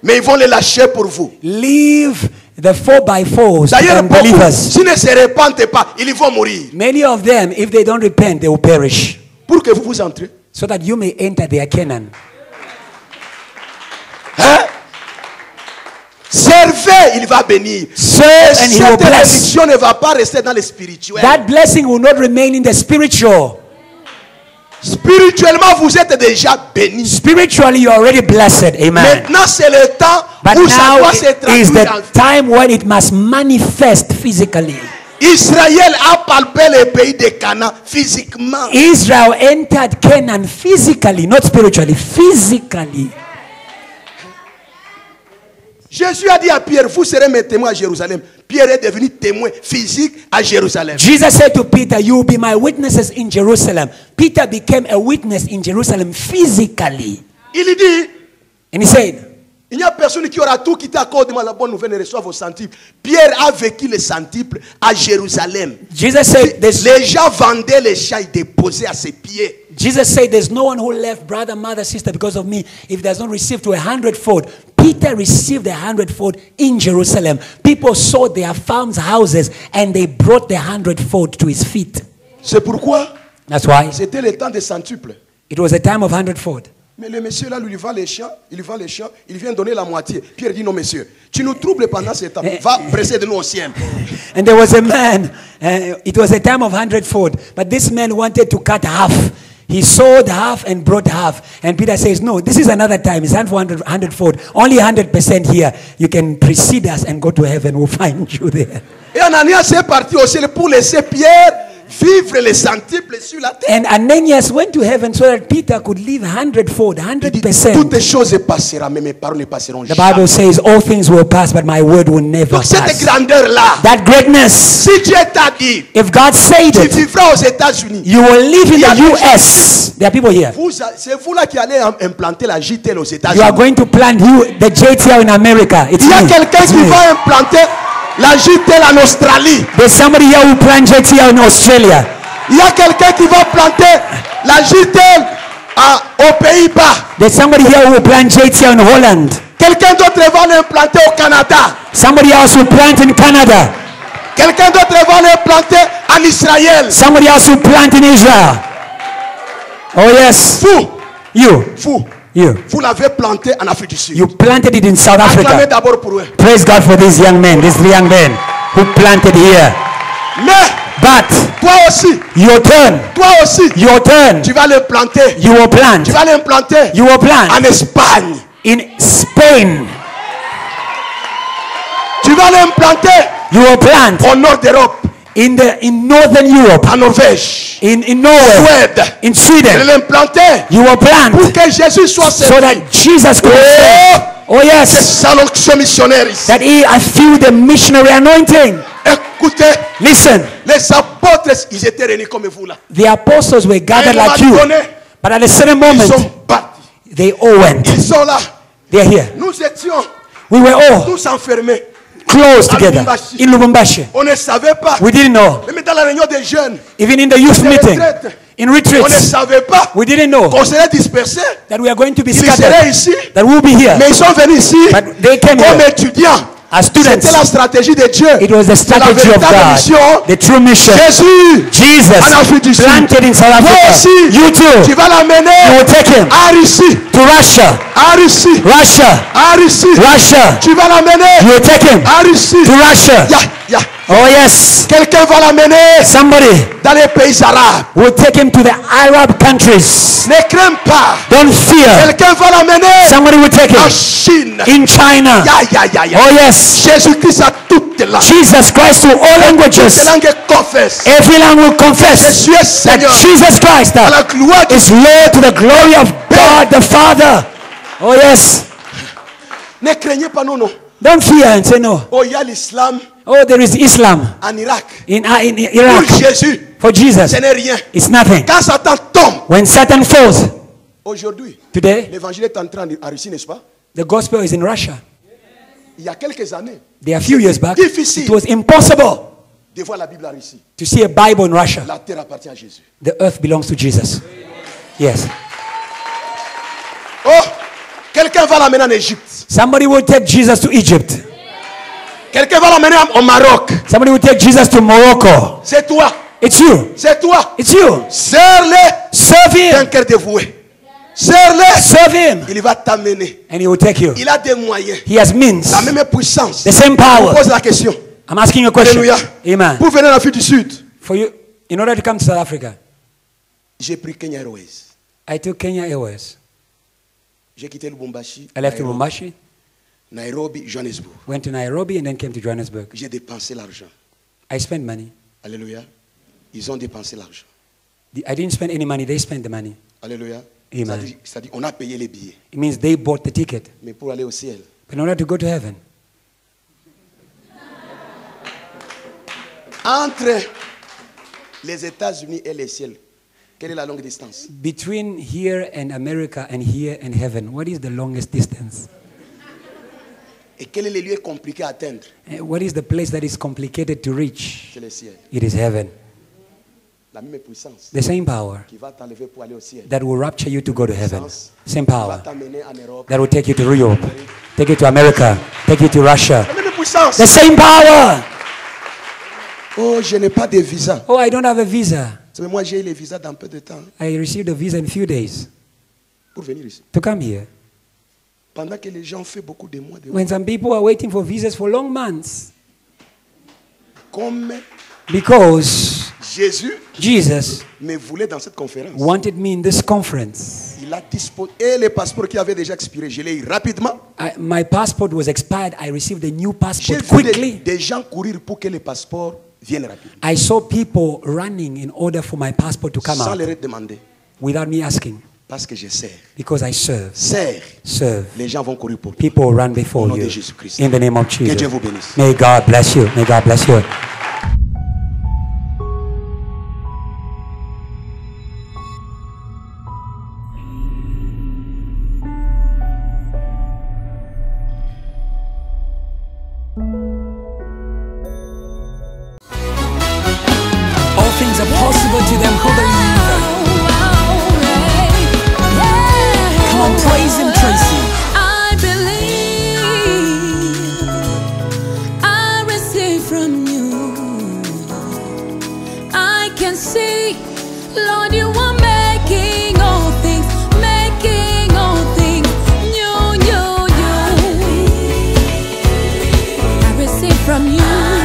Speaker 4: Mais ils vont les lâcher pour vous.
Speaker 2: Leave the 4x4s
Speaker 4: D'ailleurs,
Speaker 2: and
Speaker 4: beaucoup,
Speaker 2: believers.
Speaker 4: s'ils ne se repentent pas, ils vont mourir.
Speaker 2: Many of them, if they don't repent, they will perish.
Speaker 4: Pour que vous vous entrez.
Speaker 2: So that you may enter their Canaan.
Speaker 4: Hein? Servez, il va bénir.
Speaker 2: Serve and he will
Speaker 4: Cette
Speaker 2: bless.
Speaker 4: bénédiction ne va pas rester dans le spirituel.
Speaker 2: That blessing will not remain in the spiritual.
Speaker 4: Spirituellement, vous êtes déjà bénis.
Speaker 2: Spiritually, you're already blessed. Amen.
Speaker 4: Maintenant, c'est le temps
Speaker 2: But
Speaker 4: où ça
Speaker 2: now
Speaker 4: doit se
Speaker 2: is
Speaker 4: traduire
Speaker 2: the
Speaker 4: en
Speaker 2: time when it must manifest physically.
Speaker 4: Israël a palpé le pays de Canaan physiquement.
Speaker 2: Israel entered Canaan physically, not spiritually, physically.
Speaker 4: Jésus a dit à Pierre, vous serez mes témoins à Jérusalem. Pierre est devenu témoin physique à Jérusalem.
Speaker 2: Jesus said to Peter, you will be my witnesses in Jerusalem. Peter became a witness in Jerusalem physically.
Speaker 4: Il dit,
Speaker 2: And he said,
Speaker 4: Il n'y a personne qui aura tout quitté à cause de la bonne nouvelle et reçoit vos centiples. Pierre a vécu les centiples à Jérusalem.
Speaker 2: Jesus said,
Speaker 4: Les gens vendaient les chats et déposaient à ses pieds.
Speaker 2: Jesus said, there's no one who left brother, mother, sister because of me if does not receive to 100-fold. Peter received 100-fold in Jerusalem. People sold their farms, houses, and they brought 100-fold to his feet.
Speaker 4: C'est pourquoi
Speaker 2: That's why
Speaker 4: c'était le temps des centuples.
Speaker 2: it was a time of 100-fold.
Speaker 4: Mais le monsieur là, lui vend les champs, il vient donner la moitié. Pierre dit non monsieur, tu nous troubles pendant ce temps, va précéder-nous au ciel.
Speaker 2: And there was a man, it was a time of 100-fold, but this man wanted to cut half. He sold half and brought half. And Peter says, no, this is another time. It's 100-fold. Only 100% here. You can precede us and go to heaven. We'll find you there.
Speaker 4: Et Ananias est parti au ciel pour laisser Pierre vivre les centiples sur la terre.
Speaker 2: And Ananias went to heaven so that Peter could live 100-fold,
Speaker 4: Il dit,
Speaker 2: 100%.
Speaker 4: toutes les choses passeront, mais mes paroles ne passeront
Speaker 2: The
Speaker 4: jamais.
Speaker 2: Bible says all things will pass, but my word will never
Speaker 4: Donc cette
Speaker 2: pass.
Speaker 4: grandeur-là,
Speaker 2: That greatness,
Speaker 4: si Dieu t'a dit,
Speaker 2: if God said
Speaker 4: tu
Speaker 2: it,
Speaker 4: vivras aux États-Unis.
Speaker 2: you will live in
Speaker 4: Il y a
Speaker 2: the
Speaker 4: des
Speaker 2: US. There are people here.
Speaker 4: C'est vous là qui allez implanter la JTL aux
Speaker 2: You
Speaker 4: États-Unis.
Speaker 2: are going to plant the JTL in America. It's
Speaker 4: Il y a
Speaker 2: me.
Speaker 4: quelqu'un
Speaker 2: It's
Speaker 4: qui
Speaker 2: me.
Speaker 4: va implanter la JTL en Australie.
Speaker 2: There's somebody here who plant JTL in Australia.
Speaker 4: Il y a quelqu'un qui va planter la JTL aux Pays-Bas.
Speaker 2: There's somebody here who will plant JTL in Holland.
Speaker 4: Quelqu'un d'autre va l'implanter au Canada.
Speaker 2: Somebody else will plant in Canada.
Speaker 4: Quelqu'un d'autre va l'implanter en Israël.
Speaker 2: Somebody else will plant in Israel. Oh yes.
Speaker 4: Vous l'avez planté en Afrique du Sud.
Speaker 2: You planted it in South
Speaker 4: Acclamez
Speaker 2: Africa.
Speaker 4: d'abord pour eux.
Speaker 2: Praise God for these young men who planted here.
Speaker 4: Mais
Speaker 2: But
Speaker 4: toi aussi,
Speaker 2: your turn,
Speaker 4: tu vas le planter.
Speaker 2: you will plant.
Speaker 4: Tu vas l'implanter
Speaker 2: You will plant
Speaker 4: en Espagne.
Speaker 2: in Spain.
Speaker 4: Tu vas l'implanter
Speaker 2: You will plant
Speaker 4: au nord d'Europe,
Speaker 2: in Northern Europe,
Speaker 4: en Norvège,
Speaker 2: in Norway,
Speaker 4: Suède.
Speaker 2: in
Speaker 4: Tu
Speaker 2: Sweden.
Speaker 4: vas l'implanter
Speaker 2: You will plant
Speaker 4: pour que Jésus soit
Speaker 2: so
Speaker 4: servi.
Speaker 2: that Jesus could be saved. Oh
Speaker 4: C'est
Speaker 2: yes,
Speaker 4: ça l'onction missionnaire ici.
Speaker 2: that I feel the missionary anointing.
Speaker 4: Écoutez,
Speaker 2: Listen,
Speaker 4: les apôtres, ils étaient réunis comme vous là.
Speaker 2: the apostles were gathered
Speaker 4: À un
Speaker 2: like you,
Speaker 4: moment donné,
Speaker 2: but at a certain
Speaker 4: ils
Speaker 2: moment
Speaker 4: sont partis.
Speaker 2: they all went.
Speaker 4: Ils sont là.
Speaker 2: They're here.
Speaker 4: Nous étions
Speaker 2: We were all
Speaker 4: tous enfermés.
Speaker 2: close together in Lubumbashi.
Speaker 4: On ne savait pas.
Speaker 2: We didn't know.
Speaker 4: Même dans la réunion des jeunes,
Speaker 2: Even in the youth
Speaker 4: des
Speaker 2: meeting,
Speaker 4: retraites,
Speaker 2: in
Speaker 4: on ne
Speaker 2: retreats,
Speaker 4: savait pas
Speaker 2: we didn't know
Speaker 4: qu'on serait dispersés.
Speaker 2: that we are going to be
Speaker 4: Ils seraient
Speaker 2: scattered,
Speaker 4: ici,
Speaker 2: that we'll be here.
Speaker 4: mais ils sont venus ici
Speaker 2: But they came
Speaker 4: comme
Speaker 2: here
Speaker 4: étudiants.
Speaker 2: as students.
Speaker 4: C'était la stratégie de Dieu.
Speaker 2: It was the
Speaker 4: C'est la
Speaker 2: strategy of
Speaker 4: véritable
Speaker 2: God,
Speaker 4: mission.
Speaker 2: the true mission.
Speaker 4: Jésus,
Speaker 2: Jesus
Speaker 4: en Afrique du Sud.
Speaker 2: planted in South
Speaker 4: Toi
Speaker 2: Africa.
Speaker 4: aussi,
Speaker 2: You
Speaker 4: tu
Speaker 2: too.
Speaker 4: vas l'amener
Speaker 2: You will take him
Speaker 4: en Russie.
Speaker 2: to Russia.
Speaker 4: En Russie.
Speaker 2: Russia.
Speaker 4: En Russie.
Speaker 2: Russia.
Speaker 4: Tu vas l'amener
Speaker 2: You will take him
Speaker 4: en Russie.
Speaker 2: to Russia.
Speaker 4: Ya.
Speaker 2: Oh yes.
Speaker 4: Quelqu'un va l'amener
Speaker 2: Somebody
Speaker 4: dans les pays arabes.
Speaker 2: will take him to the Arab countries.
Speaker 4: Ne crains pas.
Speaker 2: Don't fear.
Speaker 4: Quelqu'un va l'amener
Speaker 2: Somebody will take
Speaker 4: en
Speaker 2: him
Speaker 4: Chine.
Speaker 2: in China.
Speaker 4: Ya.
Speaker 2: Oh yes.
Speaker 4: Jésus-Christ a toutes les langues.
Speaker 2: Jesus Christ to all
Speaker 4: Toutes les
Speaker 2: languages.
Speaker 4: langues confessent.
Speaker 2: Every language will confess
Speaker 4: Jésus est
Speaker 2: that
Speaker 4: Seigneur.
Speaker 2: Jesus Christ
Speaker 4: À la gloire de
Speaker 2: is Lord to the glory of God the Father. Oh yes.
Speaker 4: Ne craignez pas, non.
Speaker 2: Don't fear and say no.
Speaker 4: Oh, il y a l'islam
Speaker 2: Oh, there is Islam
Speaker 4: en Irak.
Speaker 2: in
Speaker 4: Pour
Speaker 2: Iraq.
Speaker 4: Jésus,
Speaker 2: For Jesus,
Speaker 4: ce n'est rien.
Speaker 2: it's nothing.
Speaker 4: Quand Satan tombe,
Speaker 2: When Satan falls,
Speaker 4: aujourd'hui,
Speaker 2: today,
Speaker 4: l'évangile est entré en Russie, n'est-ce pas?
Speaker 2: the gospel is in Russia.
Speaker 4: Il y a quelques années,
Speaker 2: There are a few years back,
Speaker 4: difficile.
Speaker 2: it was impossible
Speaker 4: de voir la Bible en Russie.
Speaker 2: to see a Bible in Russia.
Speaker 4: La terre appartient à Jésus.
Speaker 2: The earth belongs to Jesus. Yes.
Speaker 4: Oh, quelqu'un va l'amener en Égypte.
Speaker 2: Somebody will take Jesus to Egypt.
Speaker 4: Quelqu'un va l'amener au Maroc.
Speaker 2: Somebody will take Jesus to Morocco.
Speaker 4: C'est toi.
Speaker 2: It's you.
Speaker 4: C'est toi.
Speaker 2: It's you.
Speaker 4: Serre-le
Speaker 2: Serve
Speaker 4: d'un
Speaker 2: him.
Speaker 4: cœur dévoué. Serre-le.
Speaker 2: Serve him.
Speaker 4: Il va t'amener.
Speaker 2: And he will take you.
Speaker 4: Il a des moyens.
Speaker 2: He has means.
Speaker 4: La même puissance.
Speaker 2: The same
Speaker 4: Je
Speaker 2: power.
Speaker 4: pose la question.
Speaker 2: I'm asking you a question.
Speaker 4: Alléluia.
Speaker 2: Amen.
Speaker 4: Pour venir en Afrique du Sud,
Speaker 2: For you, in order to come to South Africa,
Speaker 4: j'ai pris Kenya Airways.
Speaker 2: I took Kenya Airways.
Speaker 4: J'ai quitté Lubumbashi,
Speaker 2: I left
Speaker 4: Nairobi,
Speaker 2: Lubumbashi,
Speaker 4: Nairobi, Johannesburg.
Speaker 2: went to Nairobi, and then came to Johannesburg.
Speaker 4: J'ai dépensé l'argent.
Speaker 2: I spent money.
Speaker 4: Alléluia. Ils ont dépensé l'argent.
Speaker 2: I didn't spend any money. They spent the money.
Speaker 4: Alléluia.
Speaker 2: Amen.
Speaker 4: C'est-à-dire, on a payé les billets.
Speaker 2: It means they bought the ticket.
Speaker 4: Mais pour aller au ciel,
Speaker 2: But in order to go to heaven,
Speaker 4: entre les États-Unis et le ciel, quelle est la longue distance?
Speaker 2: between here and America and here and heaven, what is the longest distance?
Speaker 4: quel est le lieu compliqué à atteindre?
Speaker 2: What is the place that is complicated to reach?
Speaker 4: C'est le ciel.
Speaker 2: It is heaven.
Speaker 4: La même puissance
Speaker 2: The same power
Speaker 4: qui va t'enlever pour aller au ciel.
Speaker 2: that will rapture you to go to heaven. Same
Speaker 4: Qui va
Speaker 2: power
Speaker 4: t'amener en Europe.
Speaker 2: that will take you to Europe, take you to America, take you to Russia.
Speaker 4: La même puissance.
Speaker 2: The same power.
Speaker 4: Oh, je n'ai pas de visa.
Speaker 2: Oh, I don't have a visa.
Speaker 4: Mais moi, j'ai eu le visa dans peu de temps
Speaker 2: I received a visa in a few days
Speaker 4: pour venir ici.
Speaker 2: to come here.
Speaker 4: Pendant que les gens ont fait beaucoup de mois de
Speaker 2: When some people are waiting for visas for long months
Speaker 4: Comme
Speaker 2: because Jesus
Speaker 4: me voulait dans cette conférence.
Speaker 2: wanted me in this conference.
Speaker 4: Il a disposé. Et le passeport qui avait déjà expiré, je l'ai eu rapidement.
Speaker 2: My passport was expired. I received a new
Speaker 4: J'ai
Speaker 2: passport
Speaker 4: vu
Speaker 2: quickly.
Speaker 4: des gens courir pour que le passeport vienne rapidement.
Speaker 2: I saw people running in order for my passport to come
Speaker 4: Sans
Speaker 2: out
Speaker 4: leur demander.
Speaker 2: without me asking
Speaker 4: Parce que je sers.
Speaker 2: because I serve.
Speaker 4: Serve. Les gens vont courir pour toi.
Speaker 2: People will run
Speaker 4: Au
Speaker 2: before
Speaker 4: nom de
Speaker 2: you.
Speaker 4: Jésus-Christ.
Speaker 2: In the name of
Speaker 4: Que Dieu
Speaker 2: Jesus.
Speaker 4: vous bénisse.
Speaker 2: May God bless you. May God bless you. All things are possible to them who believe. Come on, praise Him, Tracy.
Speaker 5: I believe I receive from you. I can see, Lord, you are making all things new. I receive from you.